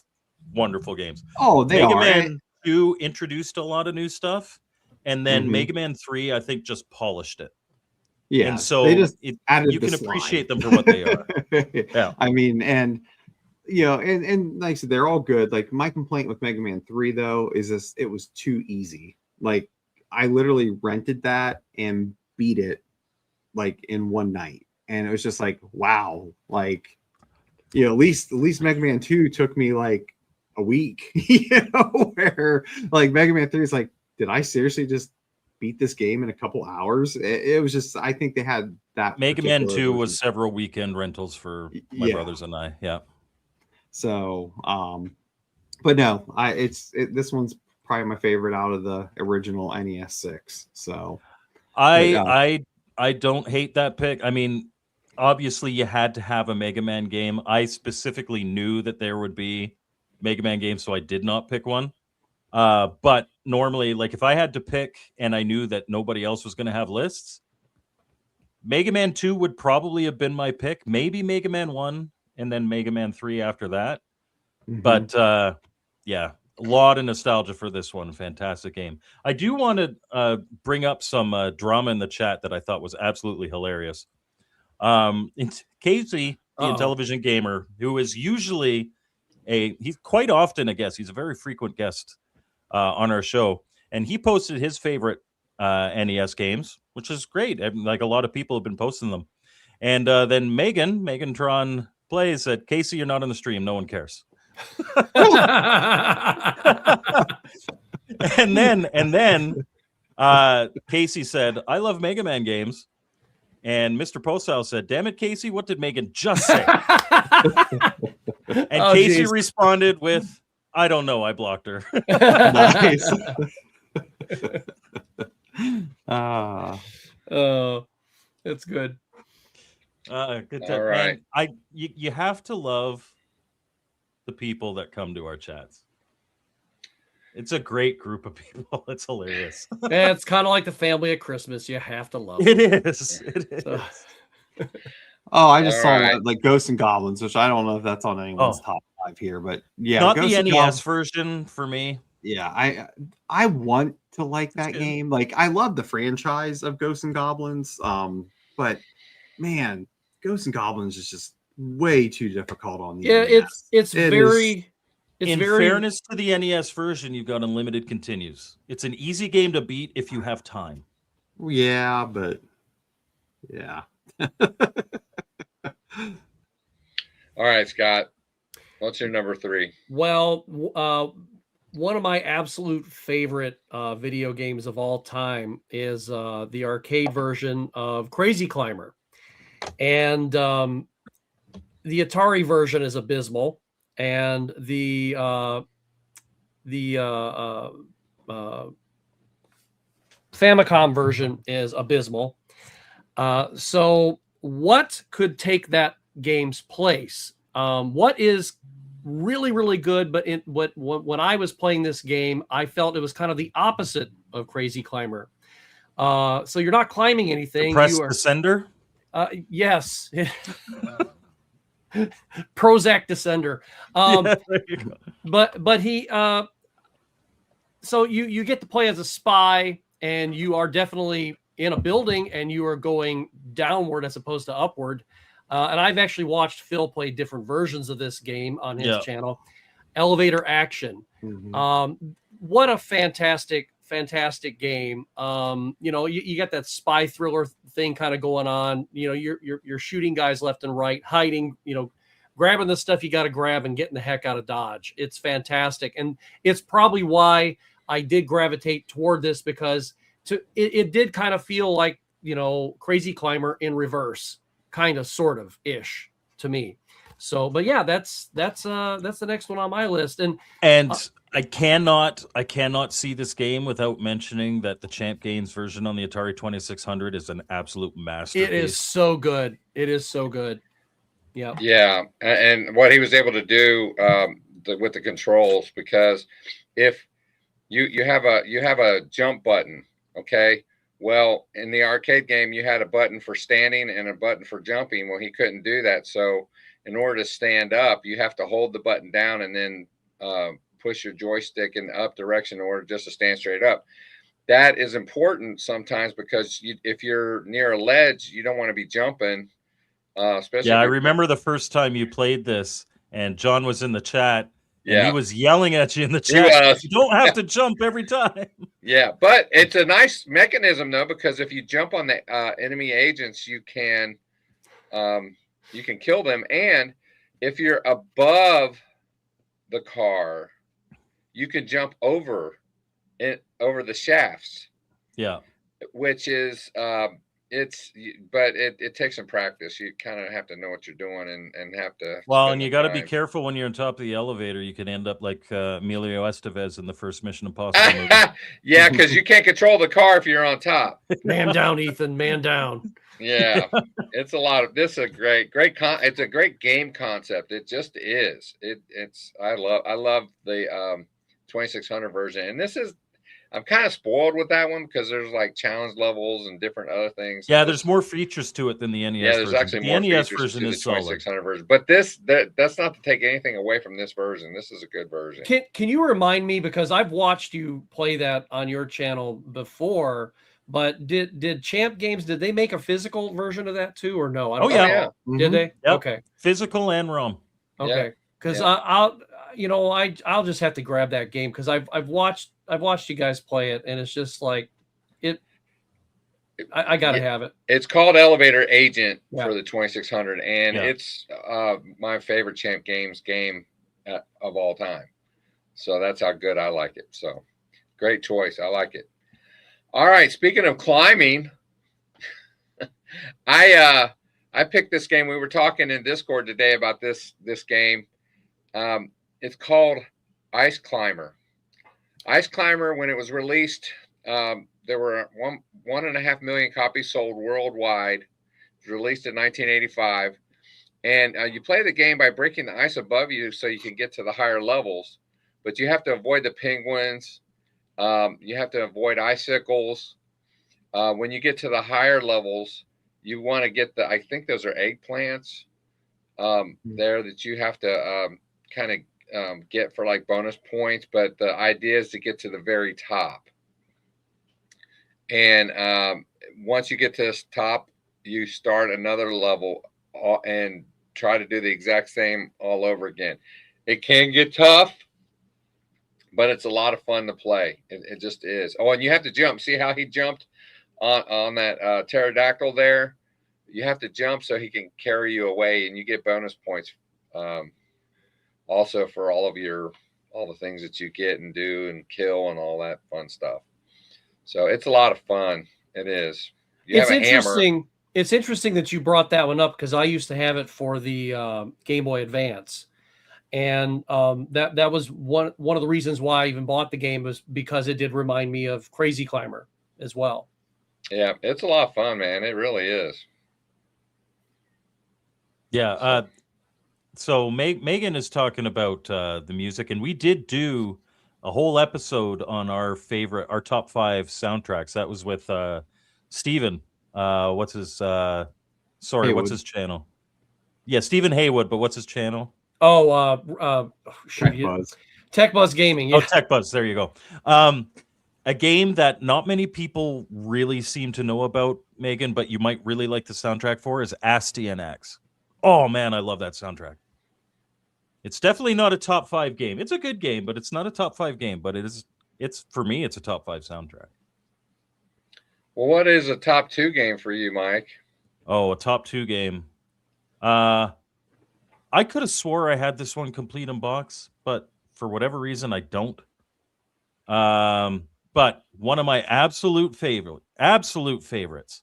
wonderful games. Oh, they Mega are. Man 2 introduced a lot of new stuff, and then Mega Man 3, I think, just polished it. Yeah, and so they just added you the can slime. Appreciate them for what they are. Yeah, I mean, and like I said, they're all good. Like, my complaint with Mega Man 3 though is this: it was too easy. Like, I literally rented that and beat it like in one night, and it was just like, wow. Like, at least Mega Man 2 took me like a week. Where like Mega Man 3 is like, did I seriously just beat this game in a couple hours? It was just, I think they had that. Mega Man 2 was several weekend rentals for my brothers and I. Yeah. So, but no, this one's probably my favorite out of the original NES 6. So I don't hate that pick. I mean, obviously you had to have a Mega Man game. I specifically knew that there would be Mega Man games, so I did not pick one. But normally, like if I had to pick and I knew that nobody else was going to have lists, Mega Man 2 would probably have been my pick. Maybe Mega Man 1 and then Mega Man 3 after that. Mm-hmm. But yeah, a lot of nostalgia for this one. Fantastic game. I do want to bring up some drama in the chat that I thought was absolutely hilarious. Casey, the Intellivision gamer, who is usually he's quite often a guest. He's a very frequent guest on our show, and he posted his favorite NES games, which is great. Like a lot of people have been posting them. And then Megan Tron plays said, Casey, you're not on the stream. No one cares. and then Casey said, I love Mega Man games. And Mr. Postile said, damn it, Casey, what did Megan just say? And Casey responded with, I don't know, I blocked her. Nice. Oh, that's good. Good All right. Man, you have to love the people that come to our chats. It's a great group of people. It's hilarious. Yeah, it's kind of like the family at Christmas. You have to love it. Them. It is. Oh, I just saw like Ghosts and Goblins, which I don't know if that's on anyone's top 5 here, but yeah, not Ghosts the NES version for me. Yeah, I want to like that game. Like, I love the franchise of Ghosts and Goblins, but man, Ghosts and Goblins is just way too difficult on the NES. It's very. In fairness to the NES version, you've got unlimited continues. It's an easy game to beat if you have time. Yeah, but yeah. All right, Scott. What's your number 3? Well, one of my absolute favorite video games of all time is the arcade version of Crazy Climber. And the Atari version is abysmal. And the Famicom version is abysmal. So what could take that game's place? What is really, really good, but when I was playing this game, I felt it was kind of the opposite of Crazy Climber. So you're not climbing anything. Press You are, Descender. yes. Prozac Descender. Yeah, there you go. But he so you get to play as a spy, and you are definitely in a building, and you are going downward as opposed to upward. And I've actually watched Phil play different versions of this game on his channel. Elevator Action. What a fantastic game. You know, you got that spy thriller thing kind of going on. You know, you're shooting guys left and right, hiding, you know, grabbing the stuff you got to grab and getting the heck out of Dodge. It's fantastic. And it's probably why I did gravitate toward this, because it did kind of feel like, you know, Crazy Climber in reverse, kind of, sort of ish to me. So, but yeah, that's the next one on my list. And I cannot see this game without mentioning that the Champ Games version on the Atari 2600 is an absolute masterpiece. it is so good. It is so good. Yeah. Yeah, and what he was able to do with the controls, because if you have a jump button, okay. Well, in the arcade game, you had a button for standing and a button for jumping. Well, he couldn't do that. So in order to stand up, you have to hold the button down and then push your joystick in the up direction in order just to stand straight up. That is important sometimes, because if you're near a ledge, you don't want to be jumping. Especially I remember the first time you played this, and John was in the chat. And yeah, he was yelling at you in the chat. You don't have to jump every time. Yeah, but it's a nice mechanism though, because if you jump on the enemy agents, you can kill them, and if you're above the car, you can jump over the shafts. Yeah, which is it takes some practice. You kind of have to know what you're doing and have to. Well, and you got to be careful when you're on top of the elevator. You could end up like Emilio Estevez in the first Mission Impossible movie. Yeah, because you can't control the car if you're on top. Man down, Ethan. Man down. Yeah, it's a lot of. This is a great. It's a great game concept. It just is. I love the 2600 version, and this is. I'm kind of spoiled with that one because there's like challenge levels and different other things. Yeah, there's more features to it than the NES. Yeah, there's version. actually the more NES features version to is the 2600 version. But that's not to take anything away from this version. This is a good version. Can you remind me, because I've watched you play that on your channel before, but did Champ Games, did they make a physical version of that too, or no? I don't know. Yeah. Did they? Yep. Okay. Physical and ROM. Okay. Because I'll just have to grab that game, because I've watched you guys play it, and it's just like I gotta have it. It's called Elevator Agent for the 2600, and it's my favorite Champ Games game of all time. So that's how good I like it. So great choice. I like it. All right. Speaking of climbing, I picked this game. We were talking in Discord today about this game. It's called Ice Climber. Ice Climber, when it was released, there were 1.5 million copies sold worldwide. It was released in 1985. And you play the game by breaking the ice above you so you can get to the higher levels. But you have to avoid the penguins. You have to avoid icicles. When you get to the higher levels, you want to get I think those are eggplants there that you have to kind of get for like bonus points. But the idea is to get to the very top. And once you get to this top, you start another level and try to do the exact same all over again. It can get tough, but it's a lot of fun to play. It just is. Oh, and you have to jump. See how he jumped on that pterodactyl there? You have to jump so he can carry you away, and you get bonus points Um, also for all the things that you get and do and kill and all that fun stuff. So it's a lot of fun. It is. You It's have a hammer. interesting. It's interesting that you brought that one up because I used to have it for the Game Boy Advance, and that was one of the reasons why I even bought the game, was because it did remind me of Crazy Climber as well. Yeah, it's a lot of fun, man. It really is. Yeah. So Megan is talking about the music, and we did do a whole episode on our top 5 soundtracks. That was with Steven. What's his what's his channel? Yeah, Stephen Haywood, but what's his channel? Oh, Tech Buzz Gaming. Yeah. Oh, Tech Buzz. There you go. A game that not many people really seem to know about, Megan, but you might really like the soundtrack for is ASTNX. Oh man, I love that soundtrack. It's definitely not a top 5 game. It's a good game, but it's not a top 5 game. But it's for me, it's a top 5 soundtrack. Well, what is a top 2 game for you, Mike? Oh, a top 2 game. I could have swore I had this one complete in box, but for whatever reason, I don't. But one of my absolute favorites,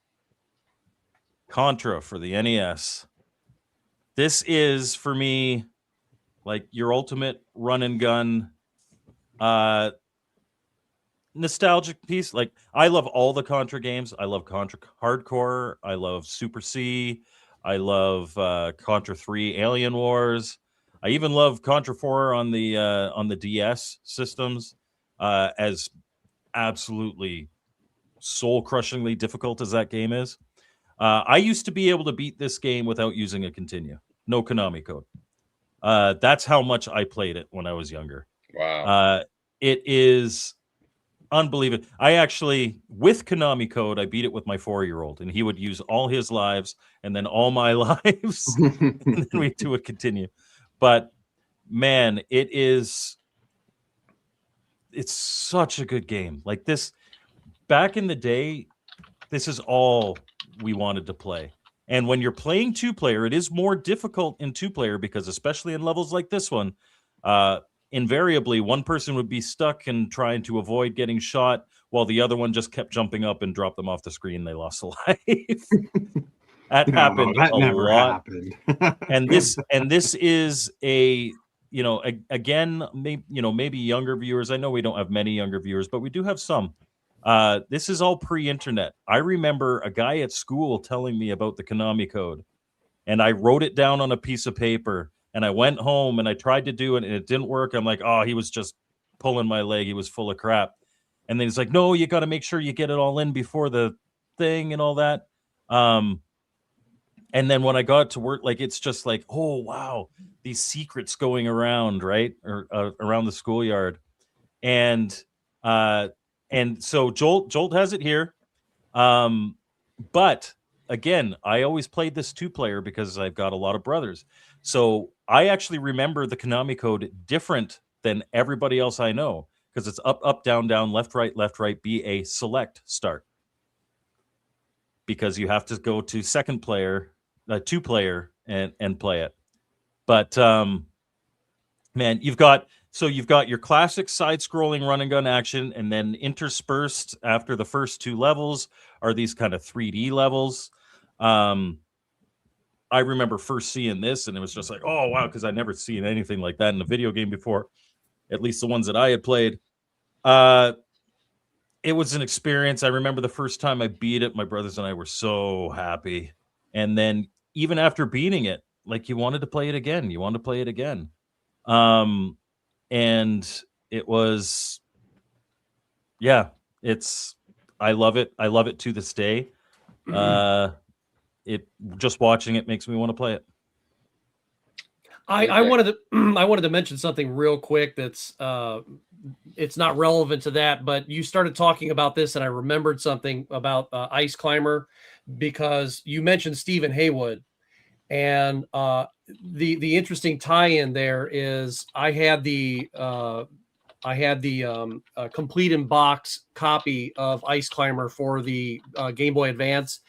Contra for the NES. This is for me like your ultimate run and gun nostalgic piece. Like, I love all the Contra games. I love Contra Hardcore. I love Super C. I love Contra 3 Alien Wars. I even love Contra 4 on the DS systems. As absolutely soul-crushingly difficult as that game is. I used to be able to beat this game without using a continue. No Konami code. That's how much I played it when I was younger. Wow. It is unbelievable. I actually, with Konami code, I beat it with my 4-year-old, and he would use all his lives and then all my lives, and then we do a continue. But man, it's such a good game. Like this, back in the day, this is all we wanted to play. And when you're playing 2-player, it is more difficult in 2-player because, especially in levels like this one, invariably one person would be stuck and trying to avoid getting shot while the other one just kept jumping up and dropped them off the screen. They lost a life. That happened that a never lot. happened. and this is a, again, maybe younger viewers. I know we don't have many younger viewers, but we do have some. This is all pre-internet. I remember a guy at school telling me about the Konami code, and I wrote it down on a piece of paper, and I went home and I tried to do it and it didn't work. I'm like, oh, he was just pulling my leg. He was full of crap. And then he's like, no, you got to make sure you get it all in before the thing and all that. And then when I got to work, like, it's just like, oh, wow, these secrets going around, right? Or around the schoolyard. And so Jolt has it here. But again, I always played this 2-player because I've got a lot of brothers. So I actually remember the Konami code different than everybody else I know, because it's up, up, down, down, left, right, BA, select, start. Because you have to go to 2-player and play it. But man, you've got your classic side-scrolling run and gun action, and then interspersed after the first 2 levels are these kind of 3D levels. I remember first seeing this, and it was just like, oh wow, because I'd never seen anything like that in a video game before, at least the ones that I had played. It was an experience. I remember the first time I beat it, my brothers and I were so happy. And then even after beating it, like, you wanted to play it again. And it was, yeah, I love it. I love it to this day. Just watching it makes me want to play it. I wanted to mention something real quick that's it's not relevant to that, but you started talking about this and I remembered something about Ice Climber, because you mentioned Stephen Haywood, and the interesting tie-in there is I had the complete in box copy of Ice Climber for the Game Boy Advance,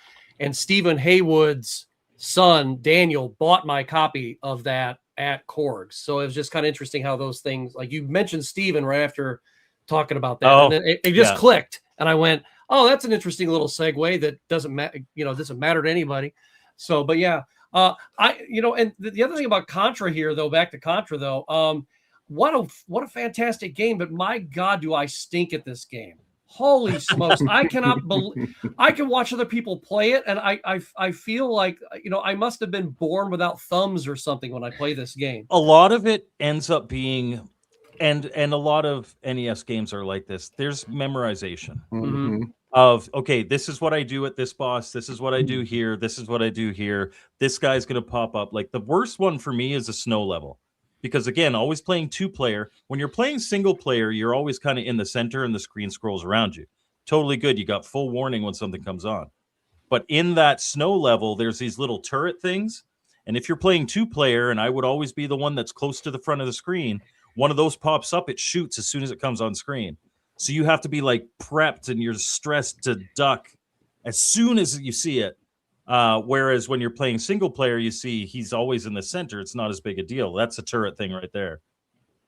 and Stephen Haywood's son Daniel bought my copy of that at Korg's. So it was just kind of interesting how those things, like you mentioned Steven right after talking about that, and then it just clicked, and I went, oh, that's an interesting little segue that doesn't matter, doesn't matter to anybody. So, but yeah, and the other thing about Contra here, though, back to Contra though, what a fantastic game, but my God, do I stink at this game. Holy smokes. I cannot believe I can watch other people play it. And I feel like, I must have been born without thumbs or something when I play this game. A lot of it ends up being, and a lot of NES games are like this. There's memorization of, okay, this is what I do at this boss. This is what I do here. This is what I do here. This guy's going to pop up. Like the worst one for me is a snow level. Because again, always playing 2-player. When you're playing single player, you're always kind of in the center and the screen scrolls around you. Totally good. You got full warning when something comes on. But in that snow level, there's these little turret things. And if you're playing 2-player, and I would always be the one that's close to the front of the screen, one of those pops up, it shoots as soon as it comes on screen. So you have to be like prepped and you're stressed to duck as soon as you see it. Whereas when you're playing single player, you see he's always in the center. It's not as big a deal. That's a turret thing right there.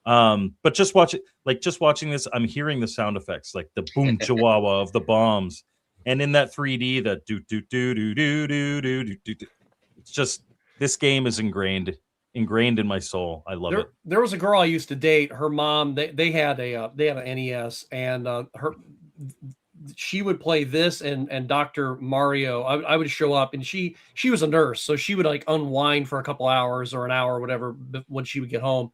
But just watching this, I'm hearing the sound effects, like the boom chihuahua of the bombs. And in that 3D, the do do do do do do do do do. It's just, this game is ingrained in my soul. I love it. There was a girl I used to date. Her mom, they had an NES, and she would play this and Dr. Mario. I would show up, and she was a nurse, so she would like unwind for a couple hours or an hour or whatever when she would get home.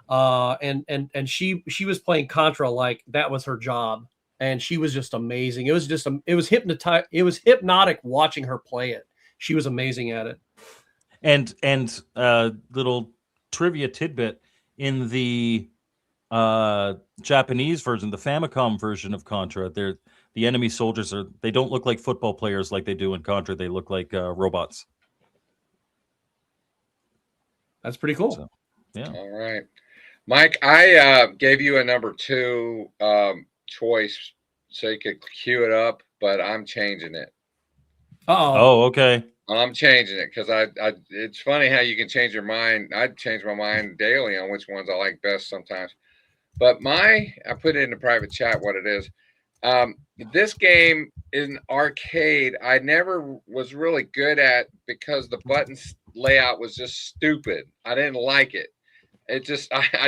And she was playing Contra like that was her job, and she was just amazing. It was hypnotic watching her play it. She was amazing at it. And little trivia tidbit, in the Japanese version, the Famicom version of Contra, the enemy soldiers they don't look like football players like they do in Contra. They look like robots. That's pretty cool. So, yeah. All right, Mike, I gave you a number 2 choice so you could queue it up, but I'm changing it. Oh, okay. I'm changing it because it's funny how you can change your mind. I change my mind daily on which ones I like best sometimes. But I put it in the private chat what it is. This game is an arcade. I never was really good at because the button layout was just stupid. I didn't like it. I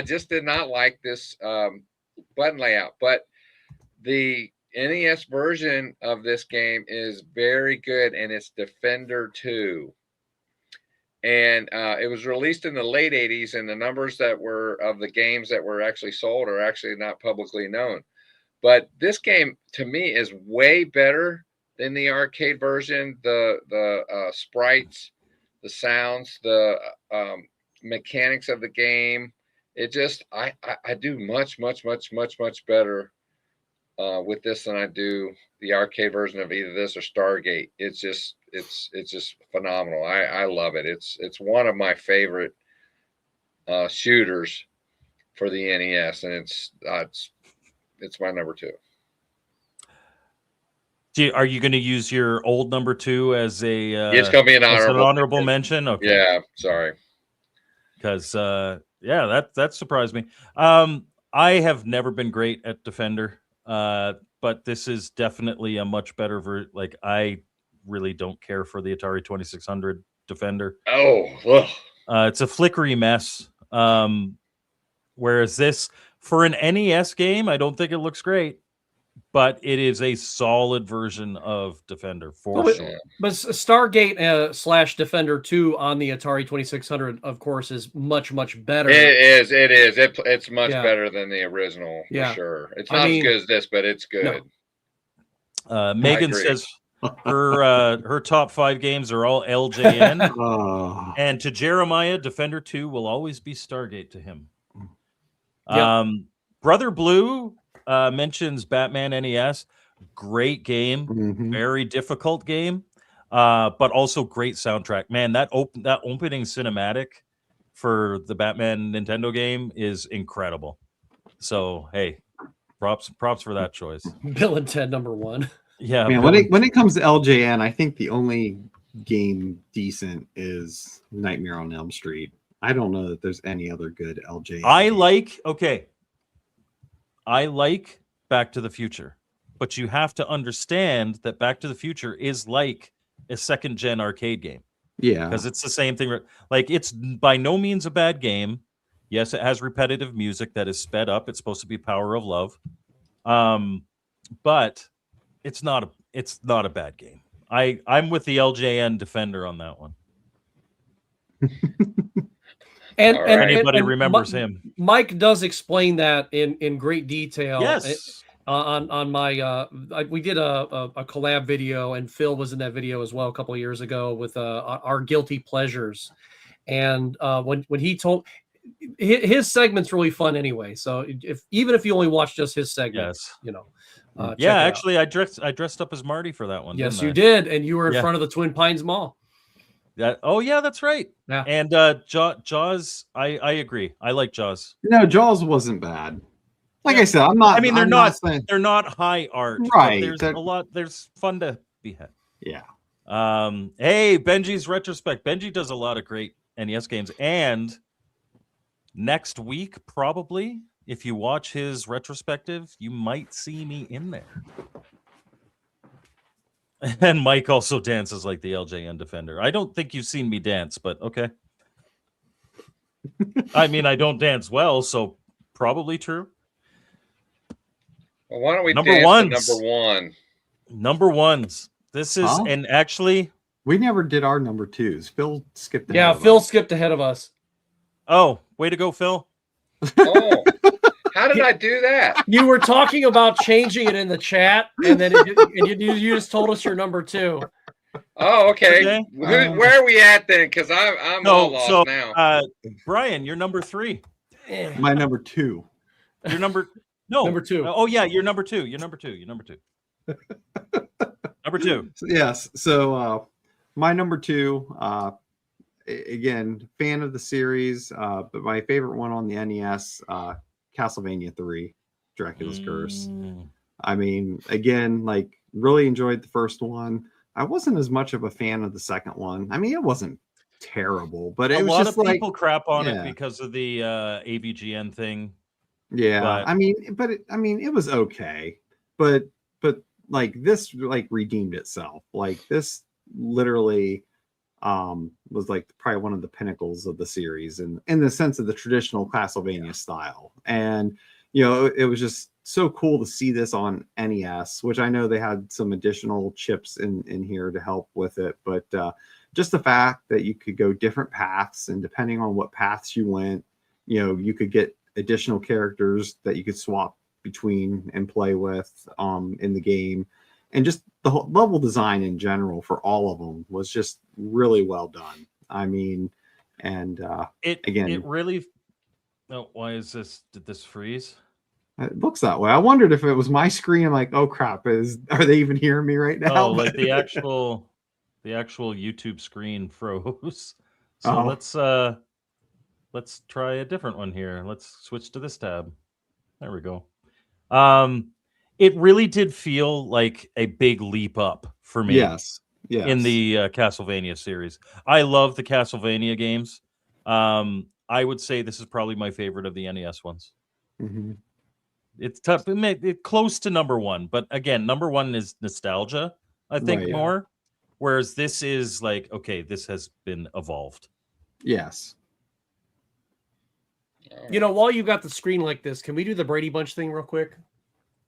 just did not like this button layout. But the NES version of this game is very good, and it's Defender 2. And it was released in the late 80s, and the numbers that were of the games that were actually sold are actually not publicly known. But this game, to me, is way better than the arcade version. The sprites, the sounds, the mechanics of the game. It just, I do much better with this than I do the arcade version of either this or Stargate. It's just phenomenal. I love it. It's one of my favorite shooters for the NES, and it's my number 2. Are you going to use your old number 2 as a? It's going to be an honorable mention. Okay. Yeah, sorry. Because that surprised me. I have never been great at Defender. But this is definitely a much better like I really don't care for the Atari 2600 Defender. It's a flickery mess. Whereas this, for an NES game, I don't think it looks great, but it is a solid version of Defender for sure. But Stargate / Defender 2 on the Atari 2600, of course, is much better. It is. It's much better than the original, for sure. It's not as good as this, but it's good. No. Megan says her top 5 games are all LJN. And to Jeremiah, Defender 2 will always be Stargate to him. Yep. Brother Blue mentions Batman NES. Great game, very difficult game, but also great soundtrack. Man, that opening cinematic for the Batman Nintendo game is incredible. So hey, props for that choice. Bill and Ted number 1. Yeah, man. When it comes to LJN, I think the only game decent is Nightmare on Elm Street. I don't know that there's any other good LJN. I like Back to the Future, but you have to understand that Back to the Future is like a second gen arcade game. Yeah, Because it's the same thing. Like, it's by no means a bad game. Yes, it has repetitive music that is sped up. It's supposed to be Power of Love. But it's not a bad game. I'm with the LJN defender on that one. And, All and right. Anybody and remembers him? Mike does explain that in great detail. Yes. On my we did a collab video, and Phil was in that video as well a couple of years ago with our guilty pleasures. And when he told his segment's really fun anyway. So even if you only watch just his segment, Yes. you know. Yeah, check it out. actually, I dressed up as Marty for that one. Yes, didn't you I? did, and you were in Yeah. front of the Twin Pines Mall. Oh yeah, that's right. Yeah. And Jaws, I agree. I like Jaws. no, Jaws wasn't bad. Like Yeah. I said, I'm not. I mean, they're I'm not saying- they're not high art, Right, But there's fun to be had. yeah. Hey, Benji's retrospect. Benji does a lot of great NES games, and next week, probably, if you watch his retrospective, you might see me in there. And Mike also dances like the LJN defender. I don't think you've seen me dance, but okay. I mean, I don't dance well, so probably true. Well, why don't we Number dance ones. to number one? Number ones. This is, Huh? and actually, We never did our number twos. Phil skipped ahead. Yeah, of Phil us. skipped ahead of us. oh, way to go, Phil. Oh, how did I do that? You were talking about changing it in the chat, and then you just told us your number 2. Oh, okay. Okay. Where are we at then? Because I'm all lost now. Brian, you're number 3. My number 2. You're number no Number 2. Oh yeah, you're number 2. You're number 2. You're number 2. Number 2. Yes. So my number 2, again, fan of the series, but my favorite one on the NES, Castlevania 3, Dracula's Curse. I mean, again, like really enjoyed the first one. I wasn't as much of a fan of the second one. I mean, it wasn't terrible, but it A was lot just of like, people crap on yeah. it because of the AVGN thing. yeah. but- I mean, it was okay, but like this like redeemed itself. Like this literally was like probably one of the pinnacles of the series, and in the sense of the traditional Castlevania style. And you know, it was just so cool to see this on NES, which I know they had some additional chips in here to help with it, but just the fact that you could go different paths, and depending on what paths you went, you know, you could get additional characters that you could swap between and play with in the game. And just the whole level design in general for all of them was just really well done. I mean, and It again, really. Oh, why is this? Did this freeze? it looks that way. I wondered if it was my screen. I'm like, oh crap, are they even hearing me right now? Oh, like the actual YouTube screen froze. So Oh. let's try a different one here. Let's switch to this tab. There we go. It really did feel like a big leap up for me. Yes. In the Castlevania series. I love the Castlevania games. I would say this is probably my favorite of the NES ones. Mhm. It's tough. It's close to number 1, but again, number 1 is nostalgia, I think, Right, yeah. more. Whereas this is like, okay, this has been evolved. Yes. You know, while you got the screen like this, can we do the Brady Bunch thing real quick?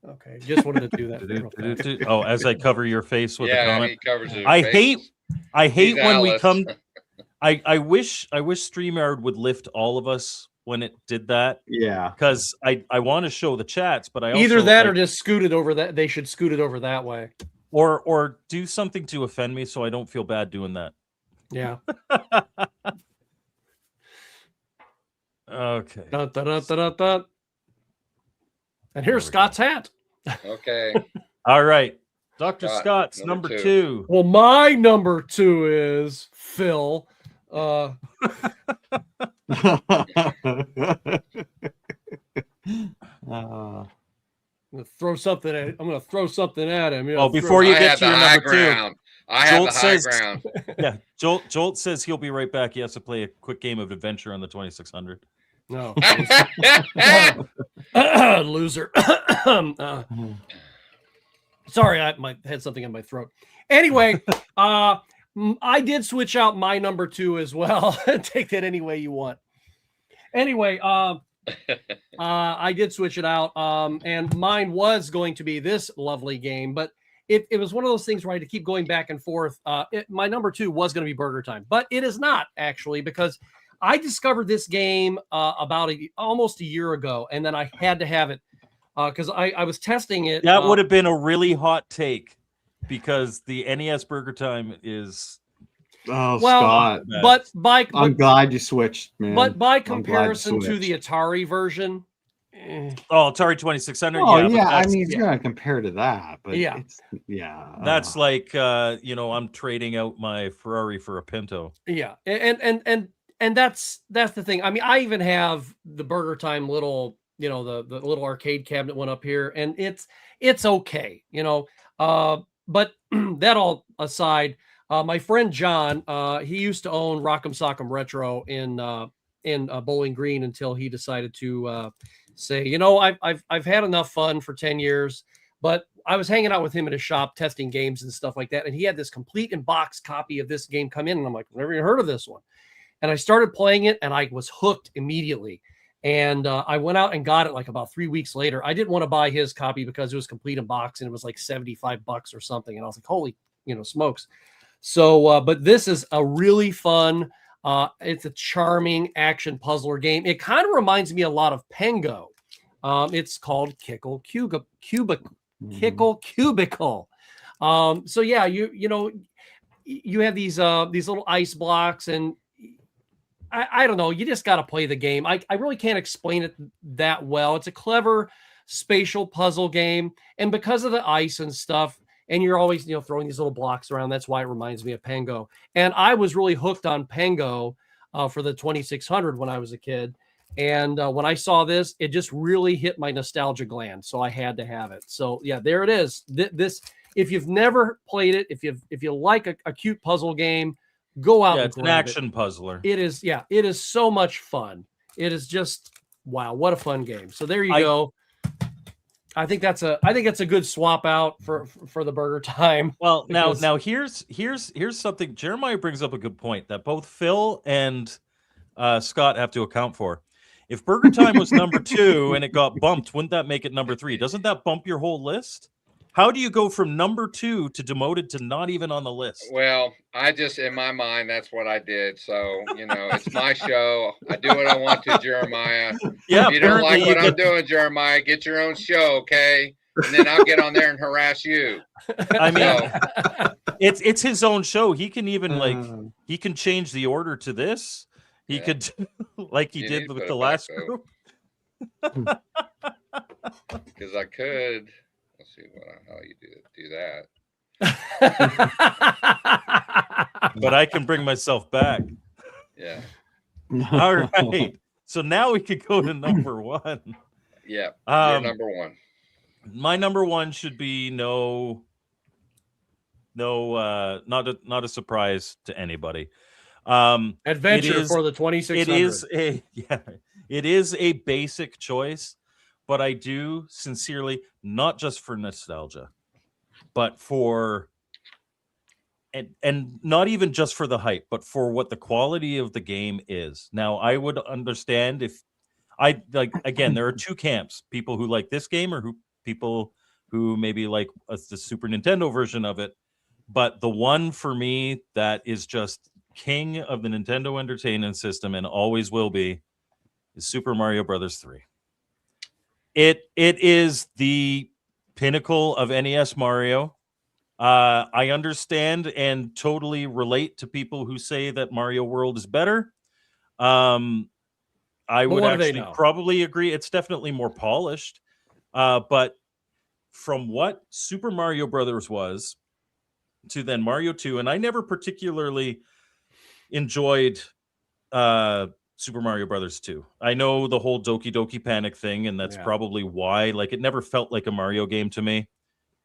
Okay, just wanted to do that. real fast. Oh, as I cover your face with a Yeah, comment. he covers his I face. hate He's when we Alice. come. I wish StreamYard would lift all of us when it did that, Yeah. because I want to show the chats, but I also, Either that or like, just scoot it over that. They should scoot it over that way. or do something to offend me so I don't feel bad doing that. Yeah. Okay. Dun, dun, dun, dun, dun, dun. And here's There we Scott's hat. Okay. All right. Dr. Scott, Scott's number number two. 2. Well, my number 2 is Phil. I'm gonna throw something at him. You know, Oh, before you I get had to the your high number 2. ground. I have Jolt the high says- ground. Yeah, Jolt says he'll be right back. He has to play a quick game of adventure on the 2600. No. Loser. Sorry, I had something in my throat. Anyway, I did switch out my number 2 as well. Take that any way you want. Anyway, I did switch it out, and mine was going to be this lovely game, but it was one of those things where I had to keep going back and forth. My number 2 was going to be Burger Time, but it is not actually, because I discovered this game about almost a year ago, and then I had to have it because I was testing it. That would have been a really hot take, because the NES Burger Time is. Oh, well, Scott. I'm glad you switched, man. But by I'm glad you comparison to switched. the Atari version, Oh, Atari 2600. Oh yeah, yeah, but I that's, mean, it's gonna compare to that, but Yeah. that's like I'm trading out my Ferrari for a Pinto. yeah, and that's the thing. I mean, I even have the Burger Time little, the little arcade cabinet one up here, and it's okay, but that all aside, my friend John, he used to own Rock'em Sock'em Retro in Bowling Green until he decided to say, I've had enough fun for 10 years, but I was hanging out with him at his shop testing games and stuff like that, and he had this complete in box copy of this game come in, and I'm like, never even heard of this one. And I started playing it, and I was hooked immediately. And I went out and got it like about 3 weeks later. I didn't want to buy his copy because it was complete in box, and it was like $75 or something. And I was like, holy, smokes. So, but this is a really fun, it's a charming action puzzler game. It kind of reminds me a lot of Pengo. It's called Kickle Cubicle. So yeah, you have these little ice blocks, and I don't know, you just got to play the game. I really can't explain it that well. It's a clever spatial puzzle game, and because of the ice and stuff, and you're always, throwing these little blocks around. That's why it reminds me of Pengo. And I was really hooked on Pengo for the 2600 when I was a kid. And when I saw this, it just really hit my nostalgia gland. So I had to have it. So yeah, there it is. This, if you've never played it, if you like a cute puzzle game, go out. Yeah, and it's an grab action puzzler. It is. Yeah, it is so much fun. It is just, wow, what a fun game. So there you go. I think that's a good swap out for the Burger Time. Well, because- now here's something. Jeremiah brings up a good point that both Phil and Scott have to account for. If Burger Time was number 2 and it got bumped, wouldn't that make it number 3? Doesn't that bump your whole list? How do you go from number 2 to demoted to not even on the list? Well, in my mind, that's what I did. So, it's my show. I do what I want to, Jeremiah. Yeah, If you don't like apparently what I'm doing, Jeremiah, get your own show, okay? And then I'll get on there and harass you. I mean, So, it's his own show. He can even he can change the order to this. He could, like he You did need to with put the it last back, group. because I could. Let's see how you do that. But I can bring myself back. Yeah. All right. So now we could go to number 1. Yeah. You're number 1. My number 1 should be not a surprise to anybody. Adventure for the 2600. It is a basic choice, but I do sincerely, not just for nostalgia, but for and not even just for the hype, but for what the quality of the game is. Now, I would understand if again, there are 2 camps: people who like this game, or people who maybe like the Super Nintendo version of it. But the one for me that is just king of the Nintendo Entertainment System and always will be is Super Mario Brothers 3. It is the pinnacle of NES Mario. I understand and totally relate to people who say that Mario World is better. I would actually probably agree. It's definitely more polished. But from what Super Mario Brothers was to then Mario 2, and I never particularly enjoyed Super Mario Brothers 2. I know the whole Doki Doki Panic thing, and that's probably why. Like, it never felt like a Mario game to me.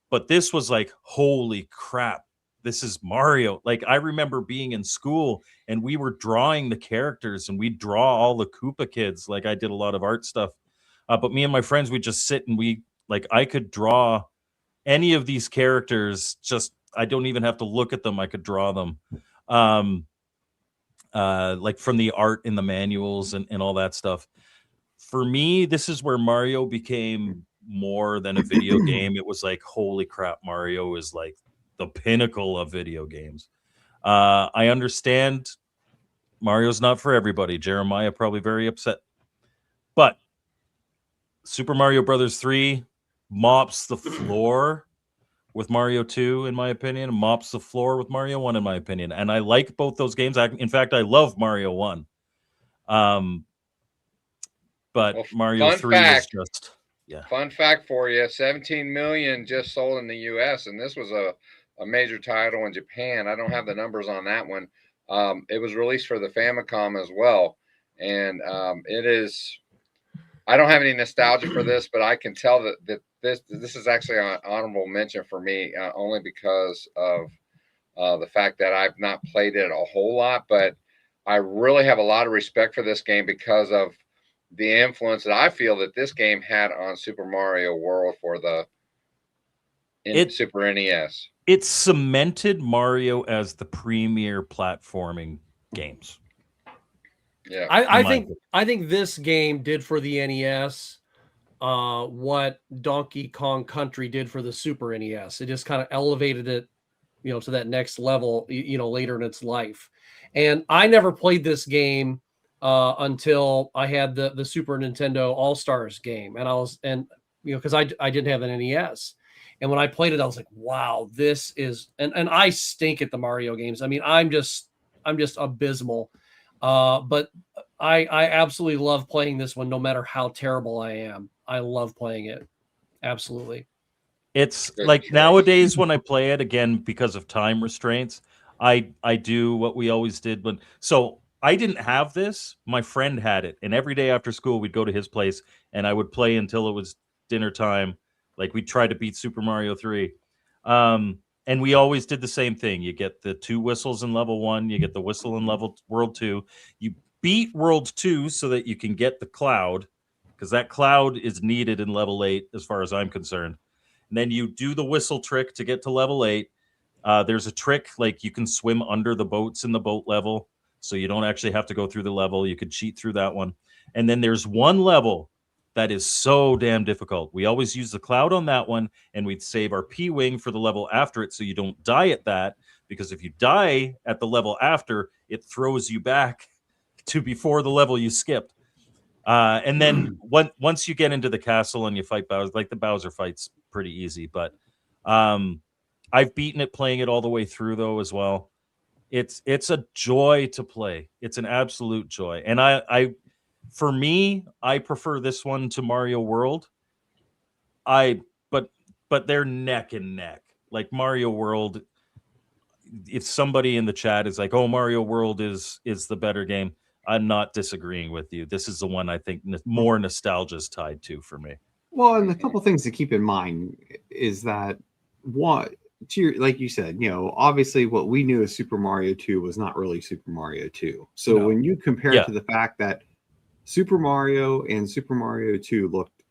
But this was like, holy crap, this is Mario. Like, I remember being in school and we were drawing the characters and we'd draw all the Koopa kids. Like, I did a lot of art stuff. But me and my friends, we just sit and I could draw any of these characters. Just, I don't even have to look at them. I could draw them. Like from the art in the manuals and all that stuff. For me, this is where Mario became more than a video game. It was like, holy crap, Mario is like the pinnacle of video games. I understand Mario's not for everybody. Jeremiah probably very upset. But Super Mario Brothers 3 mops the floor with Mario 2, in my opinion, mops the floor with Mario 1, in my opinion. And I like both those games. In fact, I love Mario 1. But Well, Mario 3 is just, yeah. Fun fact for you, 17 million just sold in the US, and this was a major title in Japan. I don't have the numbers on that one. It was released for the Famicom as well. And it is, I don't have any nostalgia for this, but I can tell that this is actually an honorable mention for me, only because of the fact that I've not played it a whole lot, but I really have a lot of respect for this game because of the influence that I feel that this game had on Super Mario World for the Super NES. It cemented Mario as the premier platforming games. Yeah, I think this game did for the NES what Donkey Kong Country did for the Super NES. It just kind of elevated it, to that next level, later in its life. And I never played this game until I had the Super Nintendo All-Stars game, and because I didn't have an NES. And when I played it, I was like, wow, this is, and I stink at the Mario games. I mean, I'm just abysmal. But I absolutely love playing this one, no matter how terrible I am. I love playing it. Absolutely. It's like nowadays when I play it, again, because of time restraints, I do what we always did so I didn't have this. My friend had it, and every day after school we'd go to his place and I would play until it was dinner time. Like, we'd try to beat Super Mario 3. And we always did the same thing. You get the 2 whistles in level 1, you get the whistle in world 2. You beat world 2 so that you can get the cloud, because that cloud is needed in level 8 as far as I'm concerned. And then you do the whistle trick to get to level 8. There's a trick, like you can swim under the boats in the boat level, so you don't actually have to go through the level. You could cheat through that one. And then there's one level that is so damn difficult. We always use the cloud on that one, and we'd save our P-Wing for the level after it so you don't die at that, because if you die at the level after, it throws you back to before the level you skipped. And then once you get into the castle and you fight Bowser, like the Bowser fight's pretty easy, but I've beaten it playing it all the way through though as well. It's a joy to play. It's an absolute joy. And for me, I prefer this one to Mario World. But they're neck and neck. Like Mario World, if somebody in the chat is like, "Oh, Mario World is the better game," I'm not disagreeing with you. This is the one I think more nostalgia is tied to for me. Well, and a couple things to keep in mind is that like you said, obviously what we knew as Super Mario 2 was not really Super Mario 2. So when you compare it to the fact that Super Mario and Super Mario 2 looked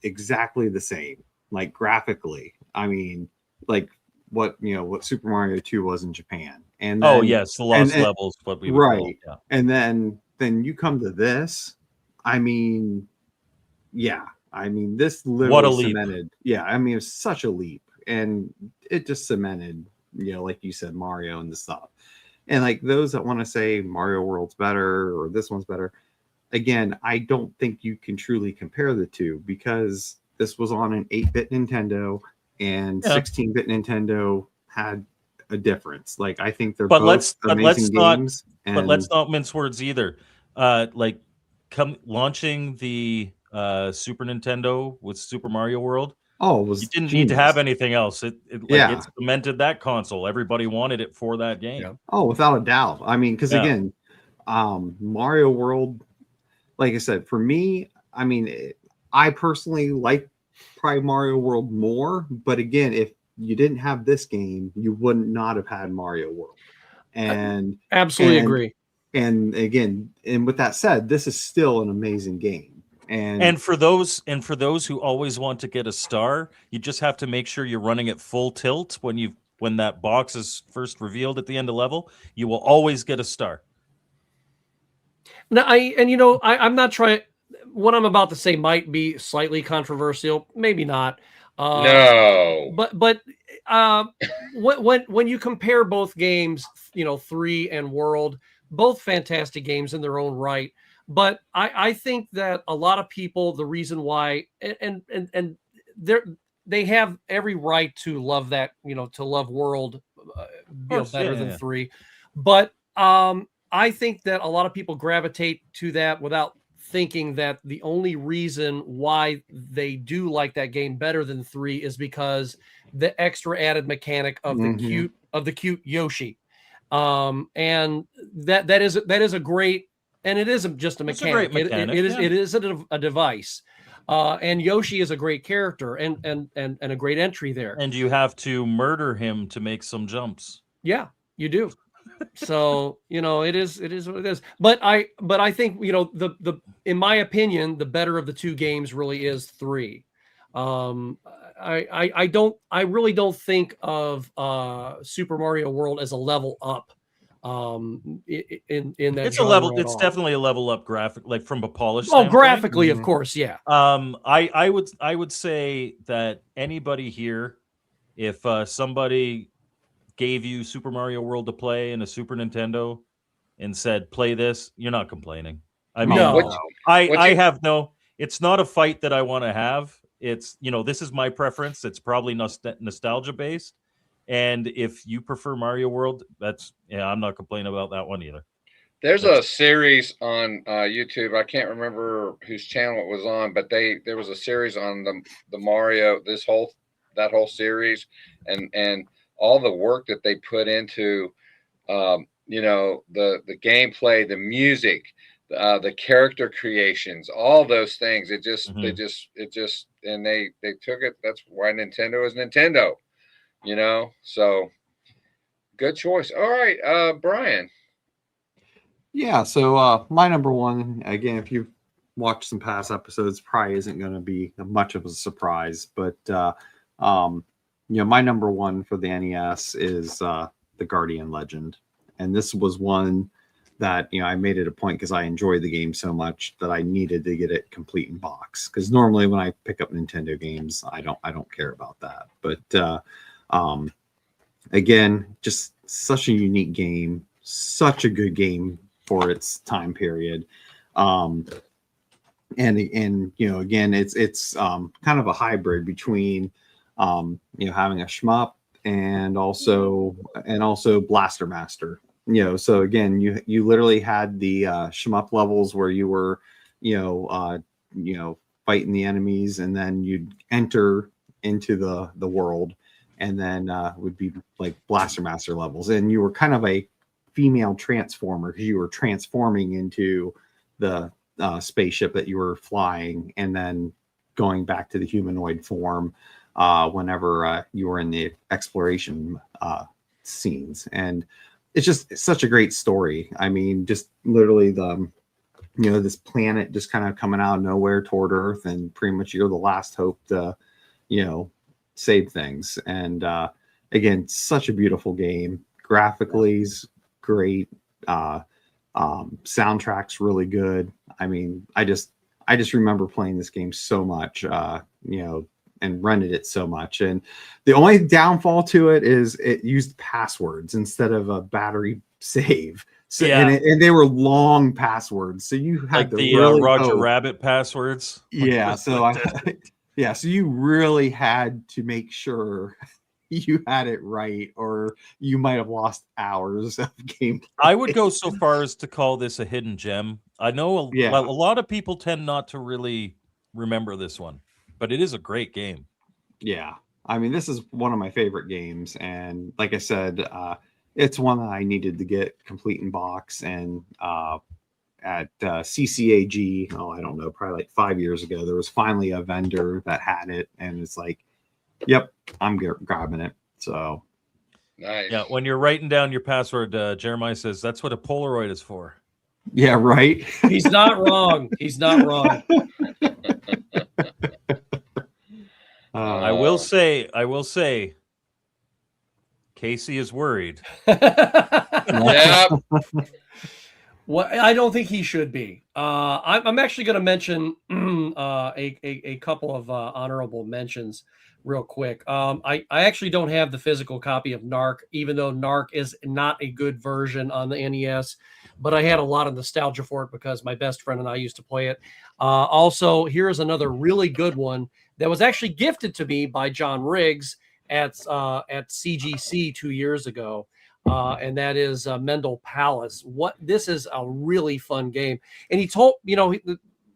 exactly the same, like graphically. I mean, like what Super Mario 2 was in Japan. And then, the lost levels, what we would call it, yeah. And then you come to this. I mean, this literally cemented. Yeah, I mean, it's such a leap, and it just cemented, like you said, Mario and the stuff. And like those that want to say Mario World's better or this one's better, again, I don't think you can truly compare the two, because this was on an 8-bit Nintendo and 16-bit Nintendo had a difference. Like, I think they're both amazing games. But let's not mince words either. Like, launching the Super Nintendo with Super Mario World. Oh, it was you didn't need to have anything else. It cemented that console. Everybody wanted it for that game. Yeah. Oh, without a doubt. I mean, because again, Mario World, like I said, for me, I mean, I personally like probably Mario World more. But again, you didn't have this game, you would not have had Mario World. And Absolutely agree. And again, and with that said, this is still an amazing game. And for those who always want to get a star, you just have to make sure you're running at full tilt when that box is first revealed at the end of level. You will always get a star. Now, I'm not trying. What I'm about to say might be slightly controversial, maybe not. No. But when you compare both games, 3 and World, both fantastic games in their own right. But I think that a lot of people, the reason why, and they have every right to love that, to love World, better than 3. But I think that a lot of people gravitate to that without thinking that the only reason why they do like that game better than 3 is because the extra added mechanic of the cute Yoshi. And that is a great, and it isn't just a mechanic. It is a device. And Yoshi is a great character and a great entry there. And you have to murder him to make some jumps. Yeah, you do. So it is what it is. But I think the in my opinion, the better of the two games really is 3. I really don't think of Super Mario World as a level up. In that It's a level. It's definitely a level up graphic, like from a polished. Oh, graphically, of course, yeah. I would say that anybody here, if somebody gave you Super Mario World to play in a Super Nintendo and said, play this, you're not complaining. I mean, it's not a fight that I want to have. It's, this is my preference. It's probably nostalgia based. And if you prefer Mario World, I'm not complaining about that one either. There's a series on YouTube. I can't remember whose channel it was on, but there was a series on the Mario, that whole series, and all the work that they put into, the gameplay, the music, the character creations, all those things. They took it. That's why Nintendo is Nintendo, so good choice. All right. Brian. Yeah. So my number one, again, if you've watched some past episodes, probably isn't going to be much of a surprise, but, my number one for the NES is the Guardian Legend. And this was one that, I made it a point because I enjoyed the game so much that I needed to get it complete in box. Because normally when I pick up Nintendo games, I don't care about that. But again, just such a unique game, such a good game for its time period. And again, it's kind of a hybrid between having a shmup and also Blaster Master. So again, you literally had the shmup levels where you were, fighting the enemies, and then you'd enter into the world, and then would be like Blaster Master levels, and you were kind of a female transformer because you were transforming into the spaceship that you were flying, and then going back to the humanoid form whenever you were in the exploration scenes. And it's such a great story. I mean, just literally this planet just kind of coming out of nowhere toward Earth, and pretty much you're the last hope to, save things. And again, such a beautiful game. Graphically is great. Soundtrack's really good. I mean, I just remember playing this game so much, and rented it so much. And the only downfall to it is it used passwords instead of a battery save. So, yeah. And they were long passwords. So you had like to the really Roger Rabbit passwords. Yeah. So so you really had to make sure you had it right, or you might have lost hours of gameplay. I would go so far as to call this a hidden gem. I know a lot of people tend not to really remember this one, but it is a great game. Yeah. I mean, this is one of my favorite games. And like I said, it's one that I needed to get complete in box. And at CCAG, I don't know, probably like 5 years ago, there was finally a vendor that had it. And it's like, Yep, I'm grabbing it. So Nice. Yeah, when you're writing down your password, Jeremiah says that's what a Polaroid is for. yeah, right. He's not wrong. He's not wrong. I will say, Casey is worried. Yep. Well, I don't think he should be. I'm actually going to mention a couple of honorable mentions real quick. I actually don't have the physical copy of Narc, even though Narc is not a good version on the NES, but I had a lot of nostalgia for it because my best friend and I used to play it. Also, here's another really good one that was actually gifted to me by John Riggs at CGC 2 years ago. And that is Mendel Palace. This is a really fun game. And he told,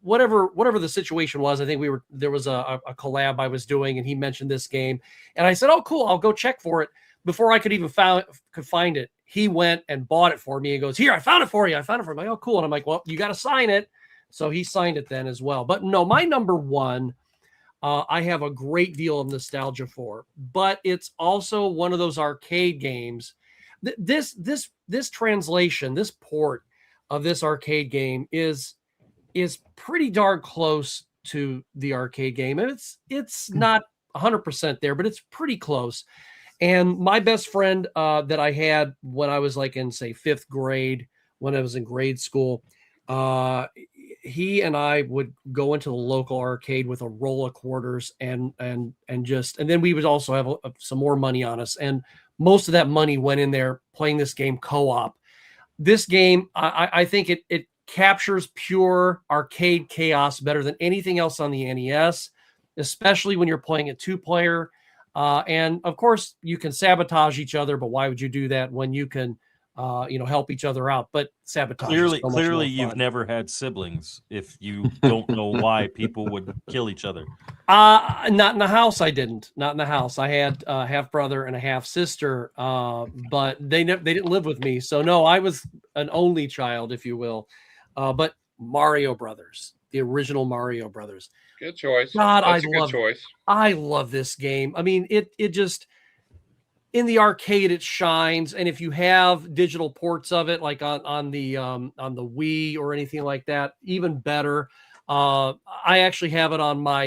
whatever the situation was, I think there was a collab I was doing, and he mentioned this game, and I said, "Oh, cool, I'll go check for it." Before I could even find it, he went and bought it for me. He goes, "Here, I found it for you. I found it for you." I'm like, "Oh, cool." And I'm like, "Well, you got to sign it." So he signed it then as well. But no, my number one, I have a great deal of nostalgia for, but it's also one of those arcade games. This translation, this port of this arcade game is pretty darn close to the arcade game, and it's not 100% there, but it's pretty close. And my best friend that I had when I was like in, say, 5th grade, when I was in grade school, he and I would go into the local arcade with a roll of quarters and then we would also have some more money on us, and most of that money went in there playing this game co-op. This game, I think it captures pure arcade chaos better than anything else on the NES, especially when you're playing a 2-player. And of course, you can sabotage each other, but why would you do that when you can, help each other out? But sabotage. Clearly, you've never had siblings. If you don't know why people would kill each other. Not in the house. I didn't. Not in the house. I had a half brother and a half sister, but they didn't live with me. So no, I was an only child, if you will. But Mario Brothers, the original Mario Brothers. Good choice. God, That's a good choice. I love this game. I mean, it just, in the arcade it shines, and if you have digital ports of it, like on the Wii or anything like that, even better. I actually have it on my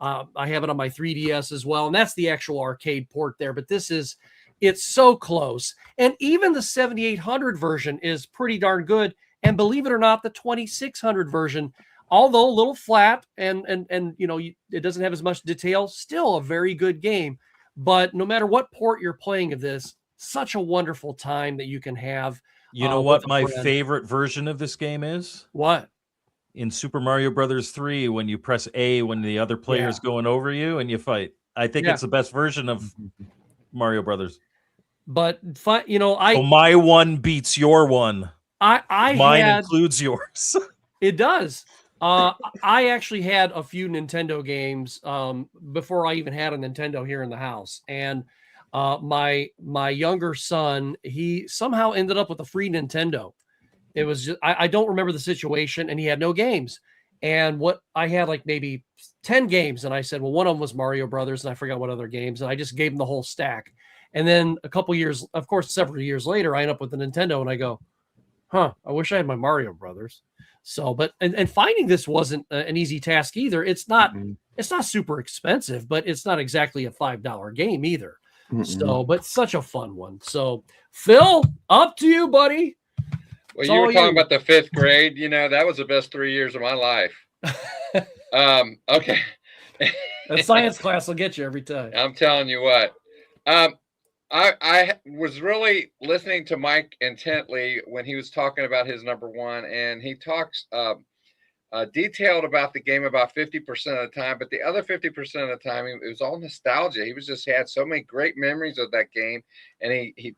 I have it on my 3DS as well, and that's the actual arcade port there. But it's so close, and even the 7800 version is pretty darn good. And believe it or not, the 2600 version, although a little flat and it doesn't have as much detail, still a very good game. But no matter what port you're playing of this, such a wonderful time that you can have. You know what my favorite version of this game is? What? In Super Mario Brothers 3, when you press A when the other player's going over you and you fight. I think it's the best version of Mario Brothers. But so my one beats your one. Mine includes yours. It does. I actually had a few Nintendo games before I even had a Nintendo here in the house, and my younger son, he somehow ended up with a free Nintendo. It was just, I don't remember the situation, and he had no games. And what I had, like maybe 10 games, and I said, well, one of them was Mario Brothers, and I forgot what other games, and I just gave him the whole stack. And then a couple years, of course, several years later, I end up with the Nintendo, and I go, I wish I had my Mario Brothers. So, but and finding this wasn't an easy task either. It's not super expensive, but it's not exactly a $5 game either. So, but such a fun one. So, Phil, up to you, buddy. Well, you were talking about the 5th grade. That was the best 3 years of my life. Okay. That science class will get you every time. I'm telling you what. I was really listening to Mike intently when he was talking about his number one, and he talks detailed about the game about 50% of the time, but the other 50% of the time, it was all nostalgia. He had so many great memories of that game, and he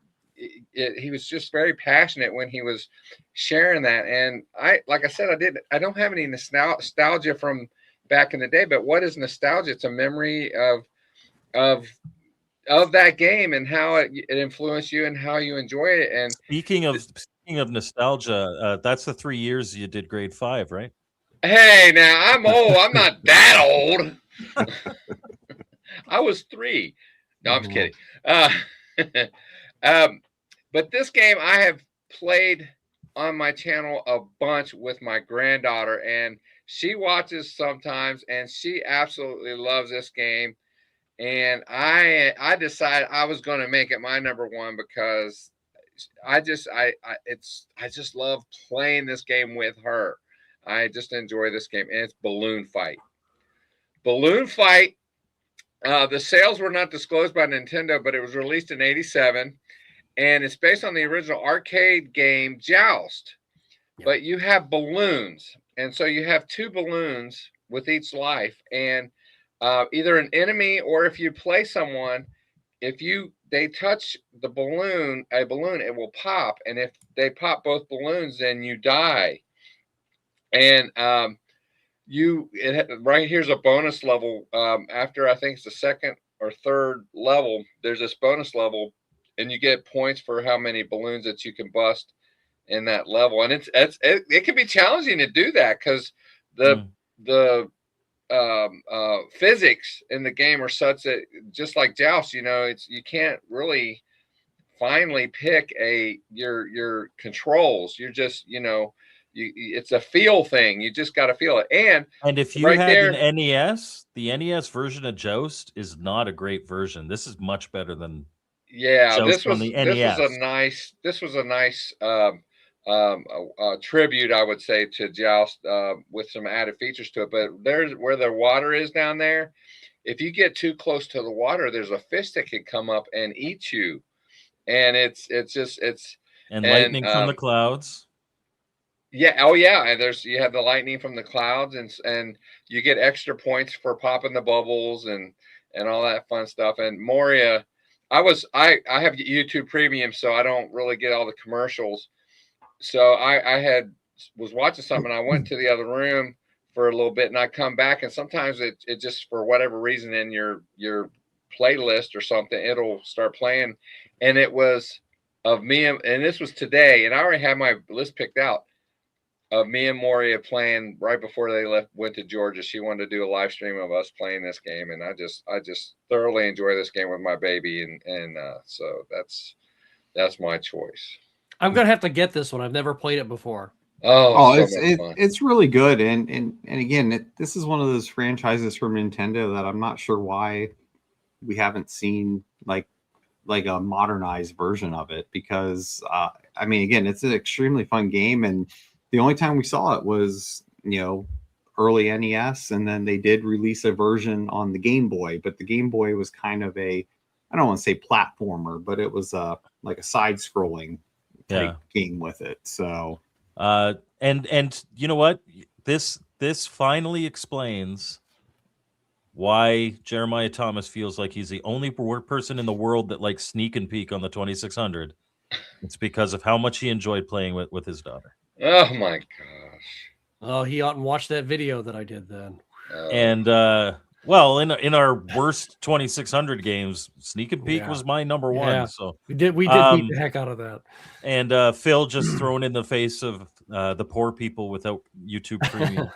was just very passionate when he was sharing that. And like I said, I don't have any nostalgia from back in the day, but what is nostalgia? It's a memory of that game and how it influenced you and how you enjoy it. And speaking of nostalgia, that's the 3 years you did grade 5, right? Hey, now I'm old. I'm not that old. I was 3. No, I'm just Mhm. kidding. But this game I have played on my channel a bunch with my granddaughter, and she watches sometimes, and she absolutely loves this game. And I decided I was going to make it my number one because I just love playing this game with her. I just enjoy this game, and it's Balloon Fight. Balloon Fight. The sales were not disclosed by Nintendo, but it was released in '87, and it's based on the original arcade game Joust. Yeah. But you have balloons, and so you have 2 balloons with each life, and either an enemy or if you play someone, if they touch a balloon, it will pop, and if they pop both balloons, then you die. And right here's a bonus level. After I think it's the second or third level, there's this bonus level, and you get points for how many balloons that you can bust in that level. And it can be challenging to do that because the physics in the game are such that, just like Joust, you can't really finally pick your controls. You're just, it's a feel thing. You just got to feel it. And if you right had there, an NES, the NES version of Joust is not a great version. This is much better than yeah, Joust on the NES. this was a nice tribute, I would say, to Joust, with some added features to it. But there's where the water is down there. If you get too close to the water, there's a fish that can come up and eat you, and it's lightning from the clouds. Yeah. Oh, yeah. And you have the lightning from the clouds, and you get extra points for popping the bubbles and all that fun stuff. And Moria, I have YouTube Premium, so I don't really get all the commercials. So I was watching something. I went to the other room for a little bit, and I come back, and sometimes it just, for whatever reason, in your playlist or something, it'll start playing, and it was of me, and this was today, and I already had my list picked out of me and Moria playing right before they went to Georgia. She wanted to do a live stream of us playing this game, and I just thoroughly enjoy this game with my baby, and so that's my choice. I'm gonna have to get this one. I've never played it before. Oh, so much fun. It's really good, and again, this is one of those franchises from Nintendo that I'm not sure why we haven't seen like a modernized version of it, because I mean, again, it's an extremely fun game, and the only time we saw it was, early NES, and then they did release a version on the Game Boy, but the Game Boy was kind of I don't want to say platformer, but it was like a side-scrolling type game with it. So, and you know what? This finally explains why Jeremiah Thomas feels like he's the only person in the world that likes sneak and peek on the 2600. It's because of how much he enjoyed playing with his daughter. Oh my gosh! Oh, he ought to watch that video that I did then. And well, in our worst 2600 games, sneak and peek was my number one. Yeah. So we did beat the heck out of that. And Phil just thrown in the face of the poor people without YouTube Premium.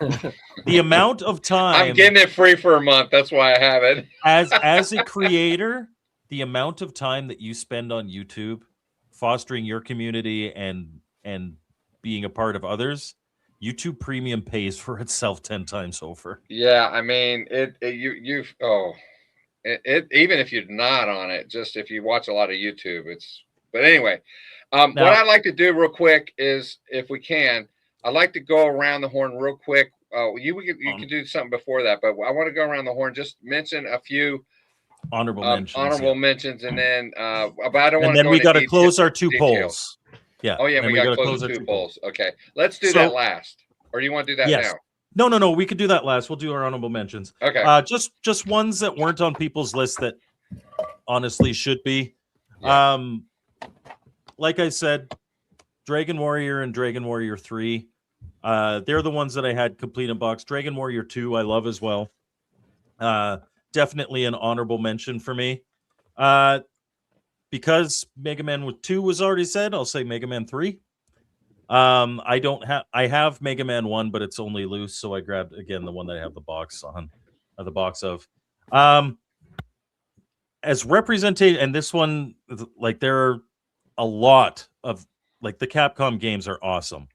The amount of time I'm getting it free for a month. That's why I have it. as a creator, the amount of time that you spend on YouTube fostering your community and being a part of others, YouTube Premium pays for itself 10 times over. Yeah, I mean, even if you're not on it, just if you watch a lot of YouTube, but anyway, what I'd like to do real quick is, if we can, I'd like to go around the horn real quick. You can do something before that, but I want to go around the horn, just mention a few honorable mentions, and then but I don't want to. And then we got to close our 2 polls. Yeah. Oh yeah, we got to close 2 polls. Okay, let's do that last. Or do you want to do that now? No. We could do that last. We'll do our honorable mentions. Okay. Just ones that weren't on people's list that honestly should be. Yeah. Like I said, Dragon Warrior and Dragon Warrior 3. They're the ones that I had complete in box. Dragon Warrior 2, I love as well. Definitely an honorable mention for me. Because Mega Man 2 was already said, I'll say Mega Man 3. I have Mega Man 1, but it's only loose, so I grabbed again the one that I have the box of. as represented, and this one, like there are a lot of like the Capcom games are awesome,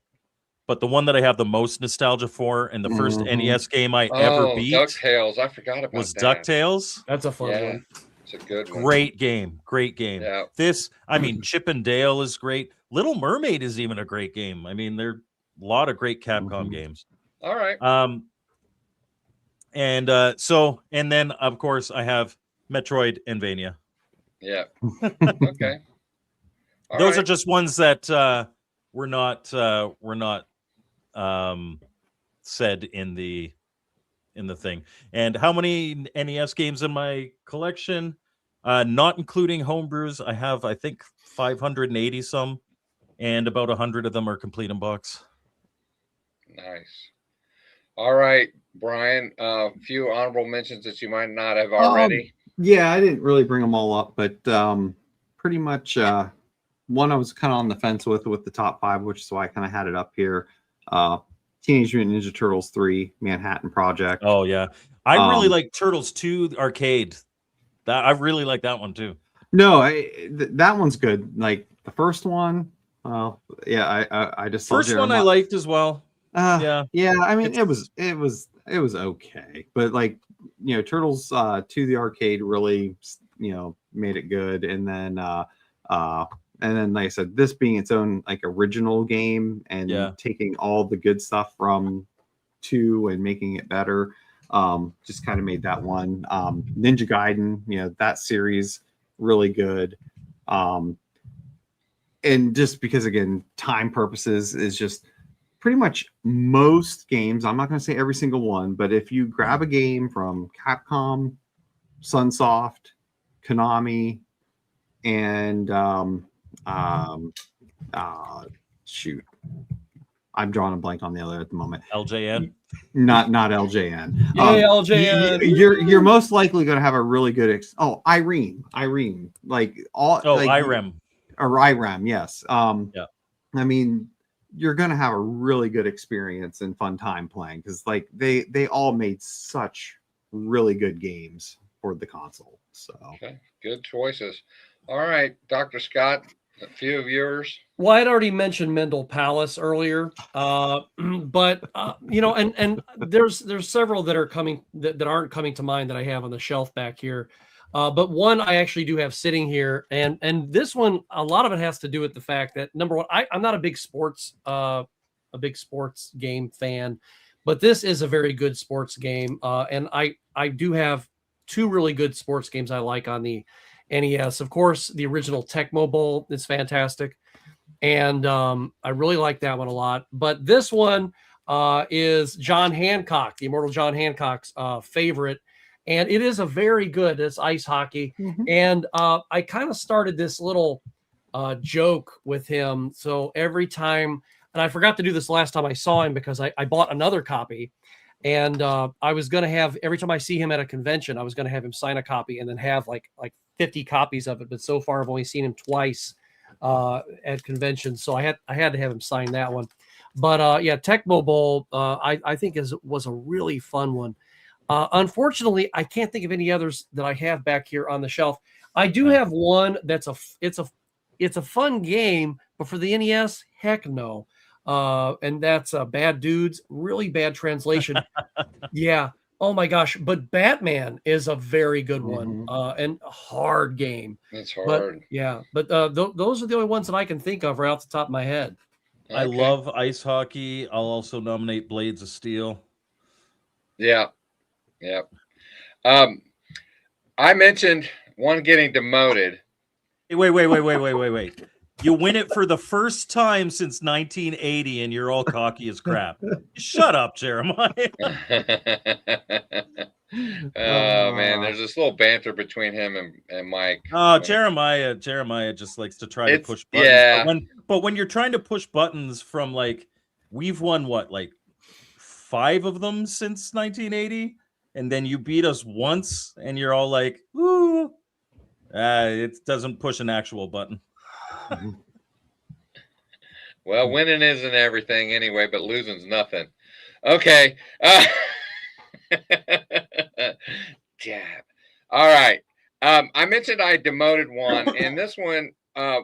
but the one that I have the most nostalgia for, and the first Mhm. NES game I ever beat DuckTales. I forgot about was that. DuckTales. That's a fun Yeah, one. it's a good one. Great game, great game. Yeah. This, I mean, Chip and Dale is great. Little Mermaid is even a great game. I mean, there are a lot of great Capcom Mhm. games. All right. And then of course I have Metroid and Vania. Yeah. Okay. All Those right. are just ones that were not said in the thing. And how many NES games in my collection? Not including homebrews, I have I think 580 some, and about 100 of them are complete in box. Nice. All right, Brian. A few honorable mentions that you might not have already. Yeah, I didn't really bring them all up, but pretty much one I was kind of on the fence with the top 5, which is why I kind of had it up here. Teenage Mutant Ninja Turtles 3, Manhattan Project. Oh yeah, I really like Turtles 2 arcade. That I really like that one too. No, that one's good. Like the first one, yeah, I just First one I liked as well. yeah. I mean, it was okay, but like Turtles 2 the arcade really made it good, and then like I said, this being its own like original game and taking all the good stuff from 2 and making it better, just kind of made that one. Ninja Gaiden, that series really good. And just because again, time purposes is just pretty much most games. I'm not going to say every single one, but if you grab a game from Capcom, Sunsoft, Konami, and shoot, I'm drawing a blank on the other at the moment. LJN, not LJN. Yay, LJN. You're most likely going to have a really good. Irene, like all. Oh, like, IREM. Or IREM, yes. Yeah. I mean, you're going to have a really good experience and fun time playing because like they all made such really good games for the console. So Okay, good choices. All right, Dr. Scott, a few of yours. Well, I'd already mentioned Mendel Palace earlier, but and there's several that are coming that aren't coming to mind that I have on the shelf back here. But one I actually do have sitting here, and this one, a lot of it has to do with the fact that number one, I'm not a big sports game fan, but this is a very good sports game, and I do have 2 really good sports games I like on the NES. Of course, the original Tecmo Bowl is fantastic, and I really like that one a lot. But this one is John Hancock, the immortal John Hancock's favorite. And it is a very good, it's ice hockey. Mhm. And I kind of started this little joke with him. So every time, and I forgot to do this last time I saw him because I bought another copy. And I was going to have, every time I see him at a convention, I was going to have him sign a copy and then have like 50 copies of it. But so far, I've only seen him twice at conventions. So I had to have him sign that one. But yeah, Tecmo Bowl, I think was a really fun one. Unfortunately, I can't think of any others that I have back here on the shelf. I do have one that's it's a fun game, but for the NES, heck no. And that's Bad Dudes, really bad translation. Yeah. Oh my gosh. But Batman is a very good one, and a hard game. It's But hard. yeah, but those are the only ones that I can think of right off the top of my head. I Okay. love ice hockey. I'll also nominate Blades of Steel. Yeah. I mentioned one getting demoted. Wait. You win it for the first time since 1980, and you're all cocky as crap. Shut up, Jeremiah. Oh man, there's this little banter between him and Mike. Oh, Jeremiah just likes to try to push buttons. Yeah. But when you're trying to push buttons from like, we've won what, like 5 of them since 1980, and then you beat us once, and you're all like, ooh, it doesn't push an actual button. Well, winning isn't everything anyway, but losing's nothing. Okay. Jab. All right. I mentioned I demoted one, and this one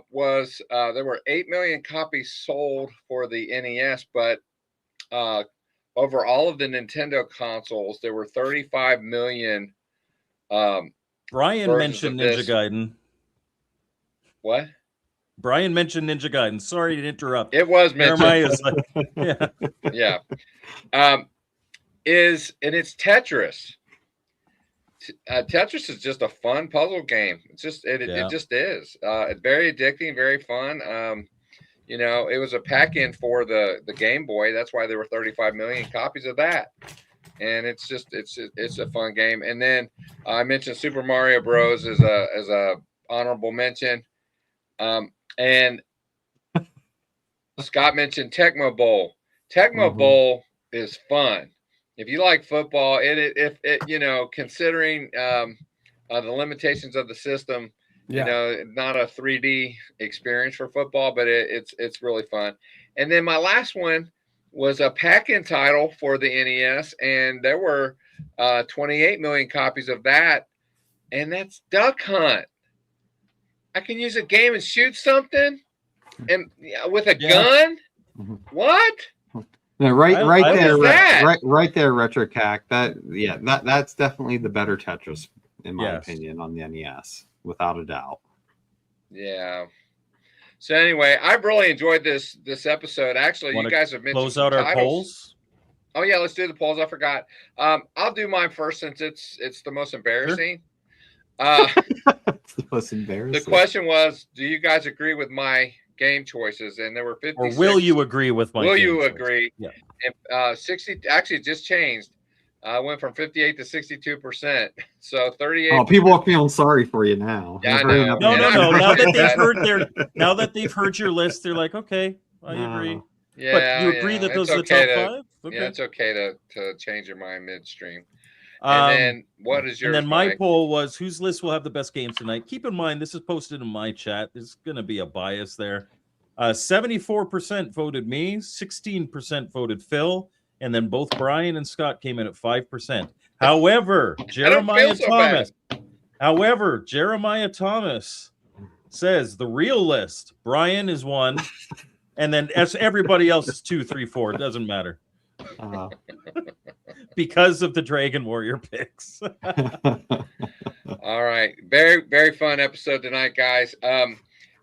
was there were 8 million copies sold for the NES, but over all of the Nintendo consoles, there were 35 million. Brian versions mentioned of Ninja this. Gaiden. What? Brian mentioned Ninja Gaiden. Sorry to interrupt. It was mentioned. Jeremiah is like, yeah. Yeah. And it's Tetris. Tetris is just a fun puzzle game. It's just it just is. It's very addicting, very fun. You know, it was a pack-in for the Game Boy. That's why there were 35 million copies of that. And it's just it's a fun game. And then I mentioned Super Mario Bros. as a honorable mention. And Scott mentioned Tecmo Bowl. Tecmo Bowl is fun. If you like football, if you know, considering the limitations of the system, you know, not a 3D experience for football, but it's really fun. And then my last one was a pack-in title for the NES, and there were 28 million copies of that, and that's Duck Hunt. I can use a game and shoot something, and with a gun. What? No, right there, that? right there, RetroCac. That's definitely the better Tetris, in my opinion, on the NES, without a doubt. Yeah. So anyway, I've really enjoyed this episode. Actually, you guys have mentioned close out our polls. Oh yeah, let's do the polls. I forgot. I'll do mine first since it's the most embarrassing. It's the most embarrassing. The question was, do you guys agree with my game choices? And there were 56. Or will you agree with my Will game you choices? agree? Yeah. And 60 actually just changed. Went from 58 to 62%. So 38. Oh, people are feeling sorry for you now. Yeah, I know. No. Now that they've heard your list, they're like, okay, I agree. Yeah, but you agree that those are the top 5? Okay. Yeah, it's okay to change your mind midstream. And then what is yours? And then my poll was, whose list will have the best games tonight? Keep in mind, this is posted in my chat. There's going to be a bias there. 74% voted me, 16% voted Phil, and then both Brian and Scott came in at 5%. However, Jeremiah Thomas says the real list, Brian is 1, and then everybody else is 2, 3, 4. It doesn't matter. Because of the Dragon Warrior picks. All right. Very, very fun episode tonight, guys.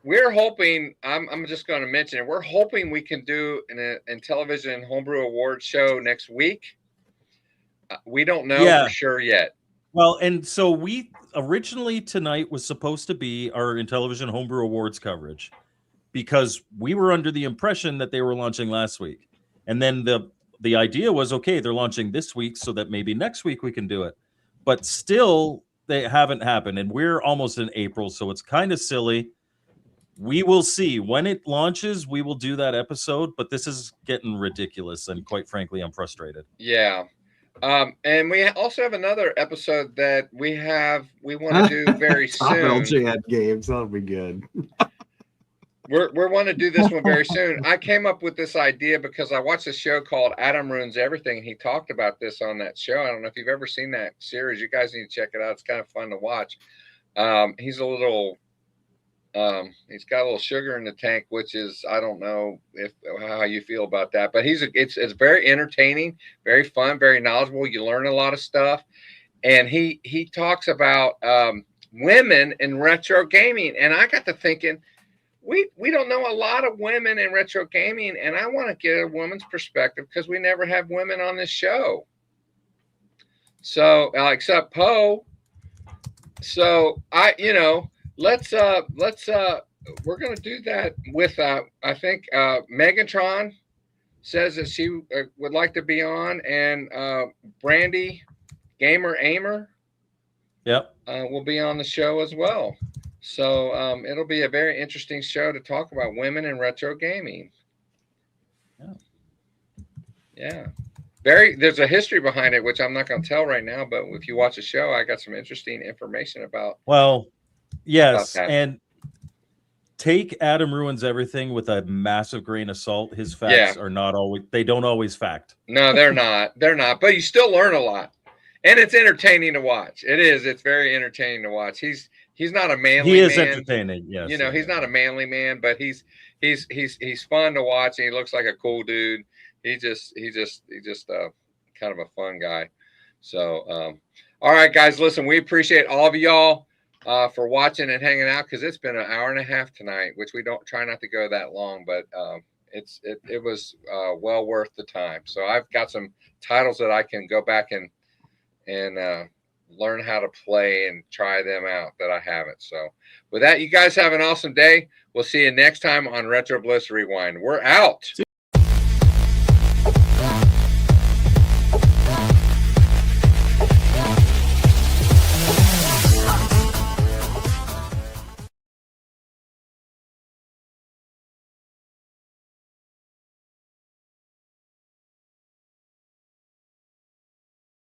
We're hoping, I'm just going to mention it, we're hoping we can do an Intellivision Homebrew Awards show next week. We don't know for sure yet. Well, and so we originally tonight was supposed to be our Intellivision Homebrew Awards coverage because we were under the impression that they were launching last week. And then the idea was, okay, they're launching this week so that maybe next week we can do it. But still, they haven't happened. And we're almost in April, so it's kind of silly. We will see. When it launches, we will do that episode. But this is getting ridiculous. And quite frankly, I'm frustrated. Yeah. And we also have another episode that we want to do very soon. LJN games. That'll be good. We want to do this one very soon. I came up with this idea because I watched a show called Adam Ruins Everything. And he talked about this on that show. I don't know if you've ever seen that series. You guys need to check it out. It's kind of fun to watch. He's got a little sugar in the tank, which is, I don't know how you feel about that, but it's very entertaining, very fun, very knowledgeable. You learn a lot of stuff. And he talks about women in retro gaming. And I got to thinking, we don't know a lot of women in retro gaming, and I want to get a woman's perspective because we never have women on this show. So except Poe. So let's we're gonna do that with I think Megatron says that she would like to be on, and Brandy Gamer Aimer will be on the show as well. So it'll be a very interesting show to talk about women in retro gaming. Yeah. There's a history behind it, which I'm not going to tell right now, but if you watch the show, I got some interesting information about. Well, yes, and take Adam Ruins Everything with a massive grain of salt. His facts are not always, they don't always fact. No, they're not. They're not, but you still learn a lot. And it's entertaining to watch. It is. It's very entertaining to watch. He's not a manly He is man. entertaining. Yes. You know, he's not a manly man, but he's fun to watch, and he looks like a cool dude. He's just kind of a fun guy. So, all right, guys, listen, we appreciate all of y'all for watching and hanging out, because it's been an hour and a half tonight, which we don't try not to go that long, but it was well worth the time. So I've got some titles that I can go back and learn how to play and try them out that I haven't. So with that, you guys have an awesome day. We'll see you next time on Retro Bliss Rewind. We're out.